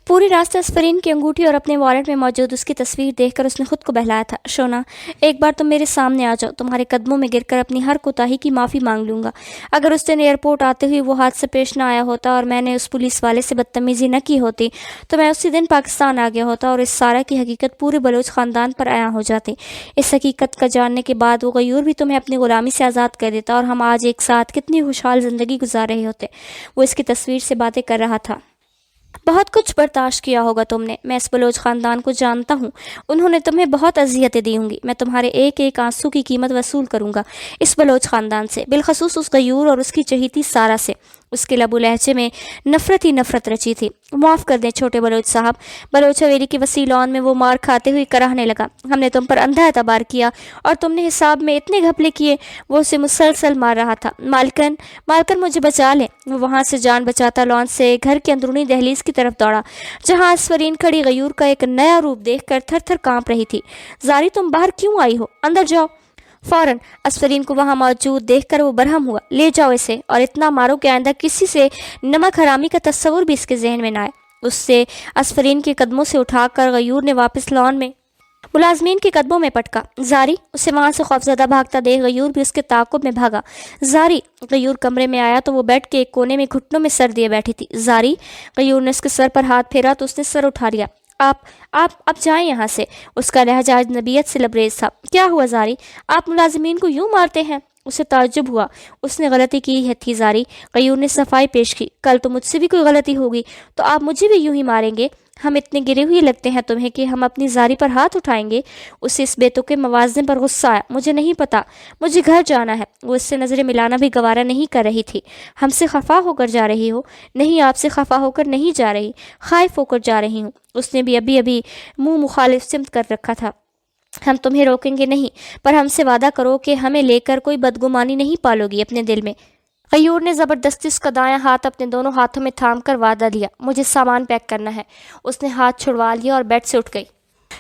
پوری راستہ اسفرین کی انگوٹھی اور اپنے والٹ میں موجود اس کی تصویر دیکھ کر اس نے خود کو بہلایا تھا۔ شونا، ایک بار تم میرے سامنے آ جاؤ، تمہارے قدموں میں گر کر اپنی ہر کوتاہی کی معافی مانگ لوں گا۔ اگر اس دن ایئرپورٹ آتے ہوئے وہ حادثہ پیش نہ آیا ہوتا اور میں نے اس پولیس والے سے بدتمیزی نہ کی ہوتی تو میں اسی دن پاکستان آ گیا ہوتا اور اس سارا کی حقیقت پورے بلوچ خاندان پر عیاں ہو جاتی۔ اس حقیقت کا جاننے کے بعد وہ غیور بھی تمہیں اپنی غلامی سے آزاد کر دیتا اور ہم آج ایک ساتھ کتنی خوشحال زندگی گزار رہے ہوتے۔ وہ اس کی تصویر سے باتیں کر رہا تھا۔ بہت کچھ برداشت کیا ہوگا تم نے، میں اس بلوچ خاندان کو جانتا ہوں، انہوں نے تمہیں بہت اذیتیں دی ہوں گی، میں تمہارے ایک ایک آنسو کی قیمت وصول کروں گا اس بلوچ خاندان سے، بالخصوص اس غیور اور اس کی چہیتی سارا سے۔ اس کے لب و لہجے میں نفرت ہی نفرت رچی تھی۔ معاف کر دیں چھوٹے بلوچ صاحب، بلوچ حویلی کی وسیع لان میں وہ مار کھاتے ہوئے کراہنے لگا۔ ہم نے تم پر اندھا اعتبار کیا اور تم نے حساب میں اتنے گھپلے کیے۔ وہ اسے مسلسل مار رہا تھا۔ مالکن مالکن مجھے بچا لیں۔ وہ وہاں سے جان بچاتا لان سے گھر کی اندرونی دہلیز کی طرف دوڑا، جہاں اسفرین کھڑی غیور کا ایک نیا روپ دیکھ کر تھر تھر کانپ رہی تھی۔ زاری تم باہر کیوں آئی ہو؟ اندر جاؤ۔ فوراً اسفرین کو وہاں موجود دیکھ کر وہ برہم ہوا۔ لے جاؤ اسے اور اتنا مارو کہ آئندہ کسی سے نمک حرامی کا تصور بھی اس کے ذہن میں نہ آئے۔ اس سے اسفرین کے قدموں سے اٹھا کر غیور نے واپس لان میں ملازمین کے قدموں میں پٹکا۔ زاری اسے وہاں سے خوفزدہ بھاگتا دیکھ غیور بھی اس کے تعاقب میں بھاگا۔ زاری غیور کمرے میں آیا تو وہ بیڈ کے ایک کونے میں گھٹنوں میں سر دیے بیٹھی تھی۔ زاری غیور نے اس کے سر پر ہاتھ پھیرا تو اس نے سر اٹھا لیا۔ آپ جائیں یہاں سے۔ اس کا لہجہ اجنبیت سے لبریز تھا۔ کیا ہوا زاری؟ آپ ملازمین کو یوں مارتے ہیں؟ اسے تعجب ہوا۔ اس نے غلطی کی تھی زاری، غیور نے صفائی پیش کی۔ کل تو مجھ سے بھی کوئی غلطی ہوگی تو آپ مجھے بھی یوں ہی ماریں گے؟ ہم اتنے گرے ہوئے لگتے ہیں تمہیں کہ ہم اپنی زاری پر ہاتھ اٹھائیں گے؟ اسے اس بیتو کے موازنے پر غصہ آیا۔ مجھے نہیں پتا، مجھے گھر جانا ہے۔ وہ اس سے نظریں ملانا بھی گوارا نہیں کر رہی تھی۔ ہم سے خفا ہو کر جا رہی ہو؟ نہیں، آپ سے خفا ہو کر نہیں جا رہی، خائف ہو کر جا رہی ہوں۔ اس نے بھی ابھی منہ مخالف سمت کر رکھا تھا۔ ہم تمہیں روکیں گے نہیں، پر ہم سے وعدہ کرو کہ ہمیں لے کر کوئی بدگمانی نہیں پالو گی اپنے دل میں۔ غیور نے زبردستی اس کا دایاں ہاتھ اپنے دونوں ہاتھوں میں تھام کر وعدہ دیا۔ مجھے سامان پیک کرنا ہے۔ اس نے ہاتھ چھڑوا لیا اور بیڈ سے اٹھ گئی۔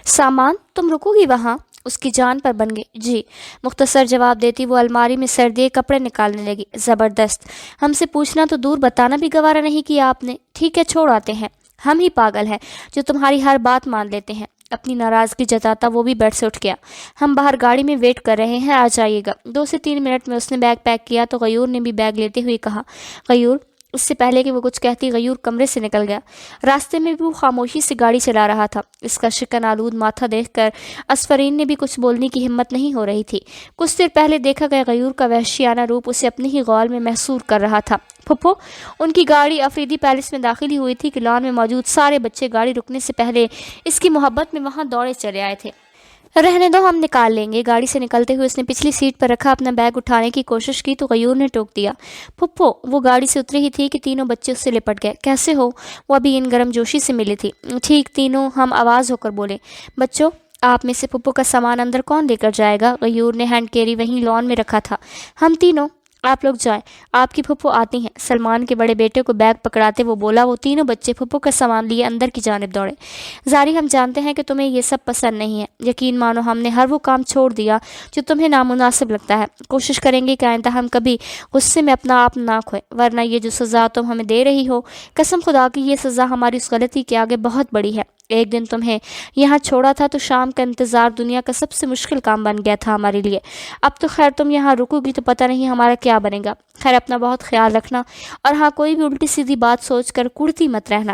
سامان؟ تم رکو گی وہاں؟ اس کی جان پر بن گئی۔ جی، مختصر جواب دیتی وہ الماری میں سردی کپڑے نکالنے لگی۔ زبردست، ہم سے پوچھنا تو دور، بتانا بھی گوارا نہیں کیا آپ نے۔ ٹھیک ہے، چھوڑ آتے ہیں۔ ہم ہی پاگل ہیں جو تمہاری ہر بات مان لیتے ہیں۔ اپنی ناراضگی جتاتا وہ بھی بیڈ سے اٹھ گیا۔ ہم باہر گاڑی میں ویٹ کر رہے ہیں، آ جائیے گا۔ 2 سے 3 منٹ میں اس نے بیگ پیک کیا تو غیور نے بھی بیگ لیتے ہوئے کہا۔ غیور؟ اس سے پہلے کہ وہ کچھ کہتی غیور کمرے سے نکل گیا۔ راستے میں بھی وہ خاموشی سے گاڑی چلا رہا تھا۔ اس کا شکن آلود ماتھا دیکھ کر اسفرین نے بھی کچھ بولنے کی ہمت نہیں ہو رہی تھی۔ کچھ دیر پہلے دیکھا گیا غیور کا وحشیانہ روپ اسے اپنے ہی غول میں محصور کر رہا تھا۔ پھپھو، ان کی گاڑی افریدی پیلس میں داخل ہی ہوئی تھی کہ لان میں موجود سارے بچے گاڑی رکنے سے پہلے اس کی محبت میں وہاں دوڑے چلے آئے تھے۔ رہنے دو، ہم نکال لیں گے۔ گاڑی سے نکلتے ہوئے اس نے پچھلی سیٹ پر رکھا اپنا بیگ اٹھانے کی کوشش کی تو غیور نے ٹوک دیا۔ پھپھو، وہ گاڑی سے اتری ہی تھی کہ تینوں بچے اس سے لپٹ گئے۔ کیسے ہو؟ وہ ابھی ان گرم جوشی سے ملی تھی۔ ٹھیک، تینوں ہم آواز ہو کر بولے۔ بچوں، آپ میں سے پھپھو کا سامان اندر کون لے کر جائے گا؟ غیور نے ہینڈ کیری وہیں لان میں رکھا تھا۔ ہم تینوں۔ آپ لوگ جائیں، آپ کی پھپھو آتی ہیں۔ سلمان کے بڑے بیٹے کو بیگ پکڑاتے وہ بولا۔ وہ تینوں بچے پھپھو کا سامان لیے اندر کی جانب دوڑے۔ زاری، ہم جانتے ہیں کہ تمہیں یہ سب پسند نہیں ہے، یقین مانو ہم نے ہر وہ کام چھوڑ دیا جو تمہیں نامناسب لگتا ہے۔ کوشش کریں گے کہ آئندہ ہم کبھی غصے میں اپنا آپ نہ کھوئیں، ورنہ یہ جو سزا تم ہمیں دے رہی ہو، قسم خدا کی یہ سزا ہماری اس غلطی کے آگے بہت بڑی ہے۔ ایک دن تمہیں یہاں چھوڑا تھا تو شام کا انتظار دنیا کا سب سے مشکل کام بن گیا تھا ہمارے لیے۔ اب تو خیر تم یہاں رکو گی تو پتہ نہیں ہمارا کیا بنے گا۔ خیر، اپنا بہت خیال رکھنا، اور ہاں، کوئی بھی الٹی سیدھی بات سوچ کر کڑتی مت رہنا۔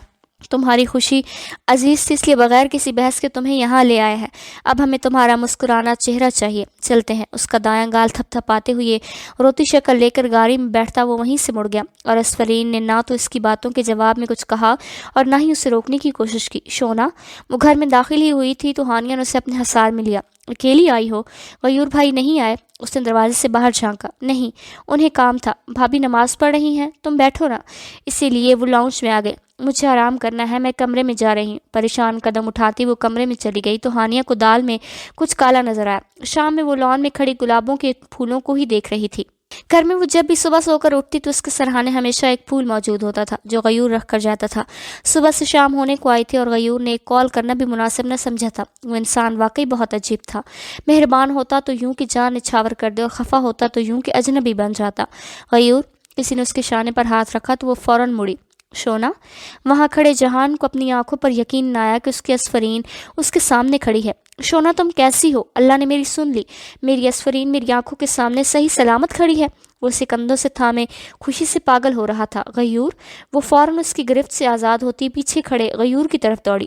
تمہاری خوشی عزیز تھی، اس لیے بغیر کسی بحث کے تمہیں یہاں لے آئے ہیں۔ اب ہمیں تمہارا مسکرانا چہرہ چاہیے۔ چلتے ہیں۔ اس کا دایاں گال تھپ تھپاتے ہوئے روتی شکل لے کر گاڑی میں بیٹھتا وہ وہیں سے مڑ گیا، اور اسفرین نے نہ تو اس کی باتوں کے جواب میں کچھ کہا اور نہ ہی اسے روکنے کی کوشش کی۔ شونا، وہ گھر میں داخل ہی ہوئی تھی تو ہانیہ نے اسے اپنے حصار میں لیا۔ اکیلی آئی ہو؟ غیور بھائی نہیں آئے؟ اس نے دروازے سے باہر جھانکا۔ نہیں، انہیں کام تھا۔ بھابھی نماز پڑھ رہی ہیں، تم بیٹھو نا۔ اسی لیے وہ لاؤنج میں آ گئے۔ مجھے آرام کرنا ہے، میں کمرے میں جا رہی ہوں۔ پریشان قدم اٹھاتی وہ کمرے میں چلی گئی تو ہانیہ کو دال میں کچھ کالا نظر آیا۔ شام میں وہ لان میں کھڑی گلابوں کے پھولوں کو ہی دیکھ رہی تھی۔ گھر میں وہ جب بھی صبح سو کر اٹھتی تو اس کے سرہانے ہمیشہ ایک پھول موجود ہوتا تھا جو غیور رکھ کر جاتا تھا۔ صبح سے شام ہونے کو آئی تھی اور غیور نے ایک کال کرنا بھی مناسب نہ سمجھا تھا۔ وہ انسان واقعی بہت عجیب تھا۔ مہربان ہوتا تو یوں کہ جان نچھاور کر دے، اور خفا ہوتا تو یوں کہ اجنبی بن جاتا۔ غیور، کسی نے اس کے شانے پر ہاتھ رکھا تو وہ فوراً مڑی۔ شونا، وہاں کھڑے جہان کو اپنی آنکھوں پر یقین نہ آیا کہ اس کی اسفرین اس کے سامنے کھڑی ہے۔ شونا، تم کیسی ہو؟ اللہ نے میری سن لی، میری اسفرین میری آنکھوں کے سامنے صحیح سلامت کھڑی ہے۔ وہ اسے کندھوں سے تھامے خوشی سے پاگل ہو رہا تھا۔ غیور، وہ فوراً اس کی گرفت سے آزاد ہوتی پیچھے کھڑے غیور کی طرف دوڑی۔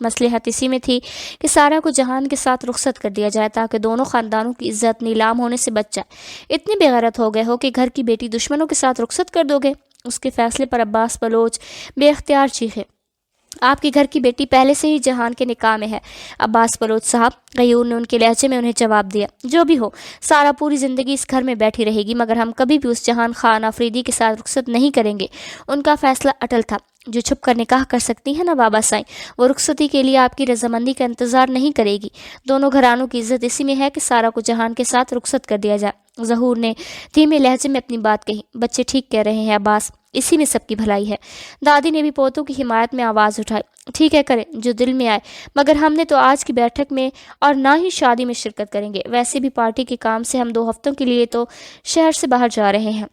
مصلحت اسی میں تھی کہ سارہ کو جہان کے ساتھ رخصت کر دیا جائے تاکہ دونوں خاندانوں کی عزت نیلام ہونے سے بچ جائے۔ اتنے بے غیرت ہو گئے ہو کہ گھر کی بیٹی دشمنوں کے ساتھ رخصت کر دو گے؟ اس کے فیصلے پر عباس بلوچ بے اختیار چیخے، آپ کے گھر کی بیٹی پہلے سے ہی جہان کے نکاح میں ہے۔ عباس بلوچ صاحب، غیور نے ان کے لہجے میں انہیں جواب دیا، جو بھی ہو، سارہ پوری زندگی اس گھر میں بیٹھی رہے گی، مگر ہم کبھی بھی اس جہان خان آفریدی کے ساتھ رخصت نہیں کریں گے۔ ان کا فیصلہ اٹل تھا۔ جو چھپ کر نکاح کر سکتی ہے نا بابا سائیں، وہ رخصتی کے لیے آپ کی رضامندی کا انتظار نہیں کرے گی۔ دونوں گھرانوں کی عزت اسی میں ہے کہ سارہ کو جہان کے ساتھ رخصت کر دیا جائے۔ ظہور نے دھیمے لہجے میں اپنی بات کہی، بچے ٹھیک کہہ رہے ہیں عباس، اسی میں سب کی بھلائی ہے۔ دادی نے بھی پوتوں کی حمایت میں آواز اٹھائی، ٹھیک ہے، کریں جو دل میں آئے، مگر ہم نے تو آج کی بیٹھک میں اور نہ ہی شادی میں شرکت کریں گے۔ ویسے بھی پارٹی کے کام سے ہم 2 ہفتوں کے لیے تو شہر سے باہر جا رہے ہیں۔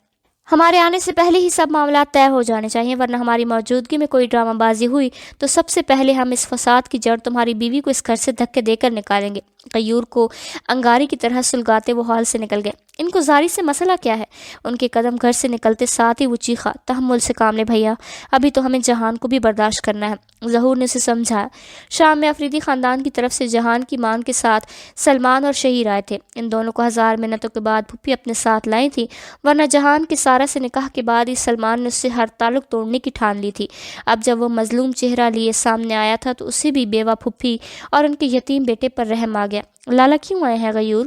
ہمارے آنے سے پہلے ہی سب معاملات طے ہو جانے چاہیے، ورنہ ہماری موجودگی میں کوئی ڈرامہ بازی ہوئی تو سب سے پہلے ہم اس فساد کی جڑ تمہاری بیوی کو اس گھر سے دھکے دے کر نکالیں گے۔ غیور کو انگاری کی طرح سلگاتے وہ ہال سے نکل گئے۔ ان کو زاری سے مسئلہ کیا ہے؟ ان کے قدم گھر سے نکلتے ساتھ ہی وہ چیخا، تحمل سے کام لے بھیا، ابھی تو ہمیں جہان کو بھی برداشت کرنا ہے۔ ظہور نے اسے سمجھایا، شام میں افریدی خاندان کی طرف سے جہان کی مانگ کے ساتھ سلمان اور شہیر آئے تھے۔ ان دونوں کو 1000 منتوں کے بعد پھپھی اپنے ساتھ لائی تھی، ورنہ جہان کے سارہ سے نکاح کے بعد ہی سلمان نے اس سے ہر تعلق توڑنے کی ٹھان لی تھی۔ اب جب وہ مظلوم چہرہ لیے سامنے آیا تھا تو اسے بھی بیوہ پھپھی اور ان کے یتیم بیٹے پر رحم آ گیا۔ لالا کیوں آئے ہیں غیور؟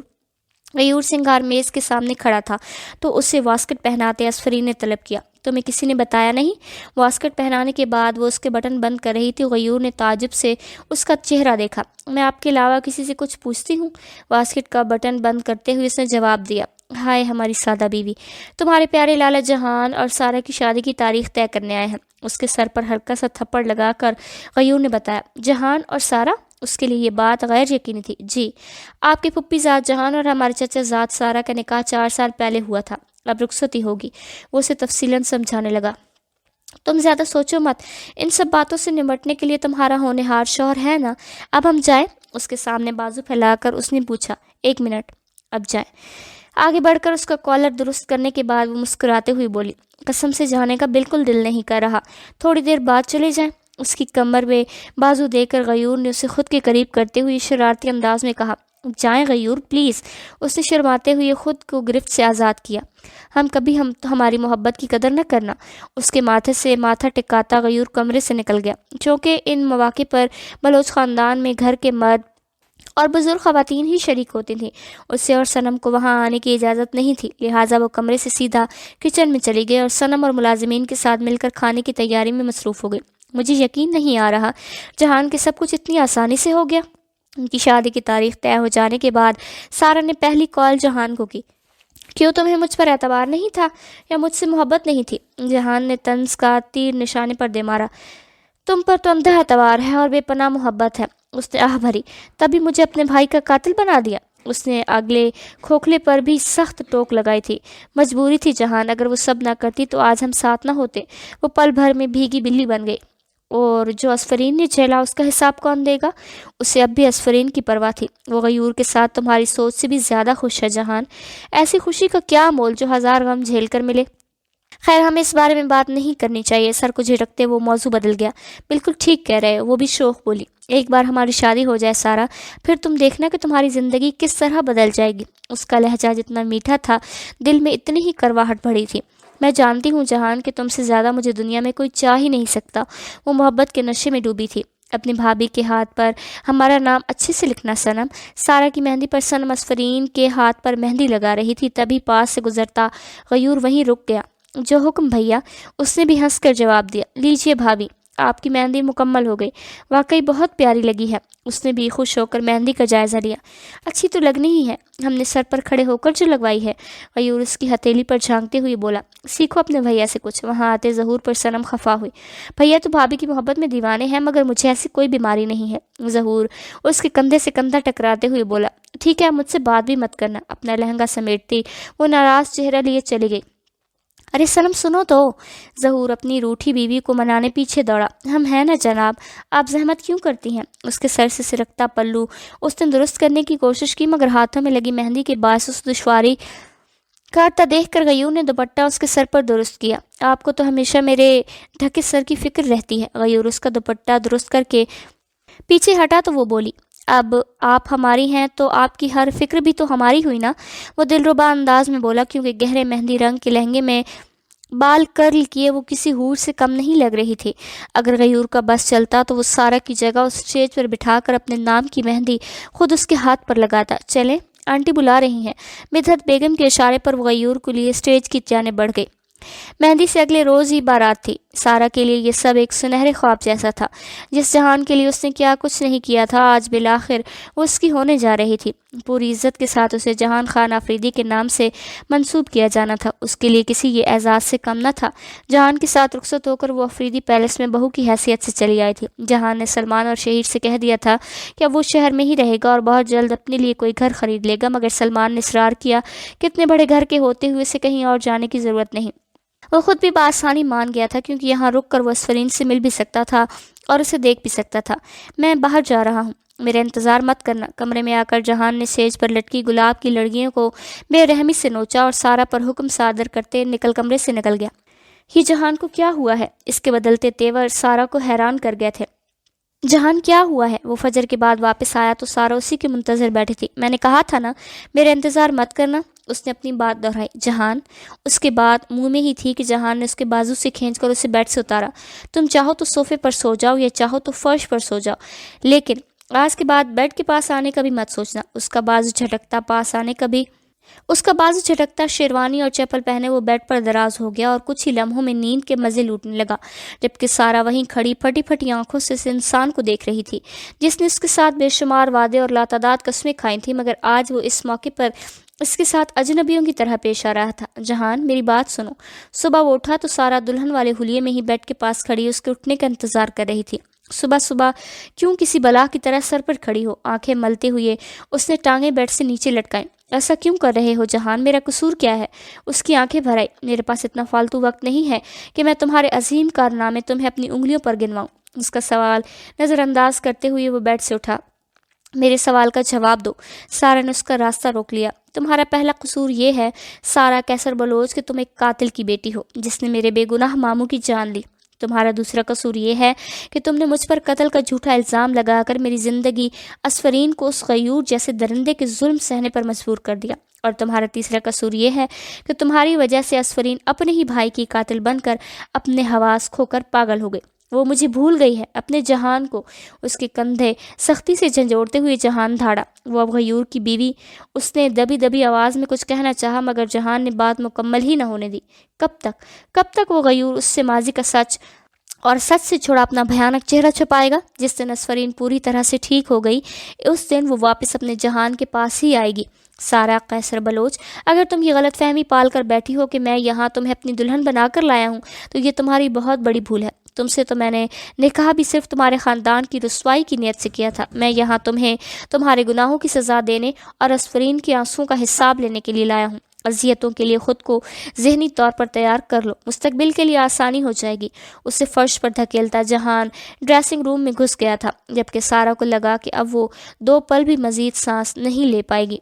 غیور سنگار میز کے سامنے کھڑا تھا تو اسے واسکٹ پہناتے اسفرین نے طلب کیا، تمہیں کسی نے بتایا نہیں؟ واسکٹ پہنانے کے بعد وہ اس کے بٹن بند کر رہی تھی۔ غیور نے تعجب سے اس کا چہرہ دیکھا، میں آپ کے علاوہ کسی سے کچھ پوچھتی ہوں؟ واسکٹ کا بٹن بند کرتے ہوئے اس نے جواب دیا، ہائے ہماری سادہ بیوی، تمہارے پیارے لالا جہان اور سارہ کی شادی کی تاریخ طے کرنے آئے ہیں۔ اس کے سر پر ہلکا سا تھپڑ لگا کر غیور نے بتایا، جہان اور سارہ؟ اس کے لیے یہ بات غیر یقینی تھی۔ جی، آپ کے پھپھی ذات جہان اور ہمارے چچا ذات سارہ کا نکاح 4 سال پہلے ہوا تھا، اب رخصتی ہوگی۔ وہ اسے تفصیلاً سمجھانے لگا، تم زیادہ سوچو مت، ان سب باتوں سے نمٹنے کے لیے تمہارا ہونہار شوہر ہے نا۔ اب ہم جائیں؟ اس کے سامنے بازو پھیلا کر اس نے پوچھا، 1 منٹ، اب جائیں؟ آگے بڑھ کر اس کا کالر درست کرنے کے بعد وہ مسکراتے ہوئے بولی، قسم سے جانے کا بالکل دل نہیں کر رہا، تھوڑی دیر بعد چلے جائیں۔ اس کی کمر میں بازو دے کر غیور نے اسے خود کے قریب کرتے ہوئے شرارتی انداز میں کہا، جائیں غیور پلیز۔ اس نے شرماتے ہوئے خود کو گرفت سے آزاد کیا، ہماری محبت کی قدر نہ کرنا۔ اس کے ماتھے سے ماتھا ٹکاتا غیور کمرے سے نکل گیا۔ چونکہ ان مواقع پر بلوچ خاندان میں گھر کے مرد اور بزرگ خواتین ہی شریک ہوتی تھیں، اسے اور صنم کو وہاں آنے کی اجازت نہیں تھی، لہٰذا وہ کمرے سے سیدھا کچن میں چلی گئی اور صنم اور ملازمین کے ساتھ مل کر کھانے کی تیاری میں مصروف ہو گئی۔ مجھے یقین نہیں آ رہا جہان کے سب کچھ اتنی آسانی سے ہو گیا۔ ان کی شادی کی تاریخ طے ہو جانے کے بعد سارہ نے پہلی کال جہان کو کی، کیوں تمہیں مجھ پر اعتبار نہیں تھا یا مجھ سے محبت نہیں تھی؟ جہان نے طنز کا تیر نشانے پر دے مارا، تم پر تو اندھا اعتبار ہے اور بے پناہ محبت ہے۔ اس نے آہ بھری، تبھی مجھے اپنے بھائی کا قاتل بنا دیا۔ اس نے اگلے کھوکھلے پر بھی سخت ٹوک لگائی تھی، مجبوری تھی جہان، اگر وہ سب نہ کرتی تو آج ہم ساتھ نہ ہوتے۔ وہ پل بھر میں بھیگی بلی بن گئی، اور جو اسفرین نے جھیلا اس کا حساب کون دے گا؟ اسے اب بھی اسفرین کی پرواہ تھی۔ وہ غیور کے ساتھ تمہاری سوچ سے بھی زیادہ خوش ہے جہان، ایسی خوشی کا کیا مول جو 1000 غم جھیل کر ملے؟ خیر، ہمیں اس بارے میں بات نہیں کرنی چاہیے۔ سر کو جھٹکتے وہ موضوع بدل گیا، بالکل ٹھیک کہہ رہے ہو، وہ بھی شوخ بولی، ایک بار ہماری شادی ہو جائے سارہ، پھر تم دیکھنا کہ تمہاری زندگی کس طرح بدل جائے گی۔ اس کا لہجہ جتنا میٹھا تھا، دل میں اتنی ہی کرواہٹ بھری تھی۔ میں جانتی ہوں جہان کہ تم سے زیادہ مجھے دنیا میں کوئی چاہ ہی نہیں سکتا۔ وہ محبت کے نشے میں ڈوبی تھی۔ اپنی بھابھی کے ہاتھ پر ہمارا نام اچھے سے لکھنا صنم۔ سارہ کی مہندی پر صنم اسفرین کے ہاتھ پر مہندی لگا رہی تھی، تبھی پاس سے گزرتا غیور وہیں رک گیا۔ جو حکم بھیا، اس نے بھی ہنس کر جواب دیا، لیجیے بھابھی، آپ کی مہندی مکمل ہو گئی، واقعی بہت پیاری لگی ہے۔ اس نے بھی خوش ہو کر مہندی کا جائزہ لیا، اچھی تو لگنی ہی ہے، ہم نے سر پر کھڑے ہو کر جو لگوائی ہے۔ غیور اس کی ہتھیلی پر جھانکتے ہوئے بولا، سیکھو اپنے بھیا سے کچھ۔ وہاں آتے ظہور پر صنم خفا ہوئی، بھیا تو بھابھی کی محبت میں دیوانے ہیں، مگر مجھے ایسی کوئی بیماری نہیں ہے۔ ظہور اس کے کندھے سے کندھا ٹکراتے ہوئے بولا، ٹھیک ہے، مجھ سے بات بھی مت کرنا۔ اپنا لہنگا سمیٹتی وہ ناراض چہرہ لیے چلی گئی۔ ارے صنم سنو تو، ظہور اپنی روٹھی بیوی کو منانے پیچھے دوڑا، ہم ہیں نا جناب، آپ زحمت کیوں کرتی ہیں؟ اس کے سر سے سرکتا پلو اس نے درست کرنے کی کوشش کی، مگر ہاتھوں میں لگی مہندی کے باعث اس دشواری کاٹتا دیکھ کر غیور نے دوپٹہ اس کے سر پر درست کیا۔ آپ کو تو ہمیشہ میرے ڈھکے سر کی فکر رہتی ہے۔ غیور اس کا دوپٹہ درست کر کے پیچھے ہٹا تو وہ بولی، اب آپ ہماری ہیں تو آپ کی ہر فکر بھی تو ہماری ہوئی نا۔ وہ دلربا انداز میں بولا، کیونکہ گہرے مہندی رنگ کے لہنگے میں بال کرل کیے وہ کسی حور سے کم نہیں لگ رہی تھی۔ اگر غیور کا بس چلتا تو وہ سارا کی جگہ اس اسٹیج پر بٹھا کر اپنے نام کی مہندی خود اس کے ہاتھ پر لگاتا۔ چلے، آنٹی بلا رہی ہیں۔ مدحت بیگم کے اشارے پر وہ غیور کو لیے اسٹیج کی جانب بڑھ گئی۔ مہندی سے اگلے روز ہی بارات تھی۔ سارا کے لیے یہ سب ایک سنہرے خواب جیسا تھا۔ جس جہان کے لیے اس نے کیا کچھ نہیں کیا تھا، آج بالآخر وہ اس کی ہونے جا رہی تھی۔ پوری عزت کے ساتھ اسے جہان خان آفریدی کے نام سے منسوب کیا جانا تھا۔ اس کے لیے کسی یہ اعزاز سے کم نہ تھا۔ جہان کے ساتھ رخصت ہو کر وہ آفریدی پیلس میں بہو کی حیثیت سے چلی آئی تھی۔ جہان نے سلمان اور شہیر سے کہہ دیا تھا کہ اب وہ شہر میں ہی رہے گا اور بہت جلد اپنے لیے کوئی گھر خرید لے گا، مگر سلمان نے اصرار کیا کہ اتنے بڑے گھر کے ہوتے ہوئے اسے کہیں اور جانے کی ضرورت نہیں۔ وہ خود بھی بآسانی مان گیا تھا، کیونکہ یہاں رک کر وہ اسفرین سے مل بھی سکتا تھا اور اسے دیکھ بھی سکتا تھا۔ میں باہر جا رہا ہوں، میرا انتظار مت کرنا۔ کمرے میں آ کر جہان نے سیج پر لٹکی گلاب کی لڑیوں کو بے رحمی سے نوچا اور سارا پر حکم صادر کرتے کمرے سے نکل گیا۔ یہ جہان کو کیا ہوا ہے؟ اس کے بدلتے تیور سارا کو حیران کر گئے تھے۔ جہان کیا ہوا ہے؟ وہ فجر کے بعد واپس آیا تو سارا اسی کے منتظر بیٹھی تھی۔ میں نے کہا تھا نا میرا انتظار مت کرنا، اس نے اپنی بات دہرائی۔ جہان، اس کے بات منہ میں ہی تھی کہ جہان نے اس کے بازو سے کھینچ کر اسے بیڈ سے اتارا۔ تم چاہو تو صوفے پر سو جاؤ یا چاہو تو فرش پر سو جاؤ، لیکن آج کے بعد بیڈ کے پاس آنے کا بھی مت سوچنا۔ اس کا بازو جھٹکتا شیروانی اور چپل پہنے وہ بیڈ پر دراز ہو گیا اور کچھ ہی لمحوں میں نیند کے مزے لوٹنے لگا، جبکہ سارا وہیں کھڑی پھٹی پھٹی آنکھوں سے اس انسان کو دیکھ رہی تھی جس نے اس کے ساتھ بے شمار وعدے اور لاتعداد قسمیں کھائی تھیں، مگر آج وہ اس موقع پر اس کے ساتھ اجنبیوں کی طرح پیش آ رہا تھا۔ جہان، میری بات سنو۔ صبح وہ اٹھا تو سارا دلہن والے حلیے میں ہی بیڈ کے پاس کھڑی اس کے اٹھنے کا انتظار کر رہی تھی۔ صبح صبح کیوں کسی بلا کی طرح سر پر کھڑی ہو؟ آنکھیں ملتے ہوئے اس نے ٹانگیں بیڈ سے نیچے لٹکائیں۔ ایسا کیوں کر رہے ہو جہان؟ میرا قصور کیا ہے؟ اس کی آنکھیں بھر آئی۔ میرے پاس اتنا فالتو وقت نہیں ہے کہ میں تمہارے عظیم کارنامے تمہیں اپنی انگلیوں پر گنواؤں۔ اس کا سوال نظر انداز کرتے ہوئے وہ بیڈ سے اٹھا۔ میرے سوال کا جواب دو۔ سارا نے اس کا راستہ روک لیا۔ تمہارا پہلا قصور یہ ہے سارا کیسر بلوچ کہ تم ایک قاتل کی بیٹی ہو جس نے میرے بے گناہ ماموں کی جان لی۔ تمہارا دوسرا قصور یہ ہے کہ تم نے مجھ پر قتل کا جھوٹا الزام لگا کر میری زندگی اسفرین کو اس غیور جیسے درندے کے ظلم سہنے پر مجبور کر دیا۔ اور تمہارا تیسرا قصور یہ ہے کہ تمہاری وجہ سے اسفرین اپنے ہی بھائی کی قاتل بن کر اپنے حواس کھو کر پاگل ہو گئی۔ وہ مجھے بھول گئی ہے، اپنے جہان کو۔ اس کے کندھے سختی سے جھنجھوڑتے ہوئے جہان دھاڑا۔ وہ اب غیور کی بیوی۔ اس نے دبی دبی آواز میں کچھ کہنا چاہا، مگر جہان نے بات مکمل ہی نہ ہونے دی۔ کب تک وہ غیور اس سے ماضی کا سچ اور سچ سے چھوڑا اپنا بھیانک چہرہ چھپائے گا؟ جس دن اسفرین پوری طرح سے ٹھیک ہو گئی اس دن وہ واپس اپنے جہان کے پاس ہی آئے گی۔ سارا قیصر بلوچ، اگر تم یہ غلط فہمی پال کر بیٹھی ہو کہ میں یہاں تمہیں اپنی دلہن بنا کر لایا ہوں تو یہ تمہاری بہت بڑی بھول ہے۔ تم سے تو میں نے نکاح بھی صرف تمہارے خاندان کی رسوائی کی نیت سے کیا تھا۔ میں یہاں تمہیں تمہارے گناہوں کی سزا دینے اور اسفرین کے آنسوؤں کا حساب لینے کے لیے لایا ہوں۔ اذیتوں کے لیے خود کو ذہنی طور پر تیار کر لو، مستقبل کے لیے آسانی ہو جائے گی۔ اسے فرش پر دھکیلتا جہان ڈریسنگ روم میں گھس گیا تھا، جبکہ سارا کو لگا کہ اب وہ 2 پل بھی مزید سانس نہیں لے پائے گی۔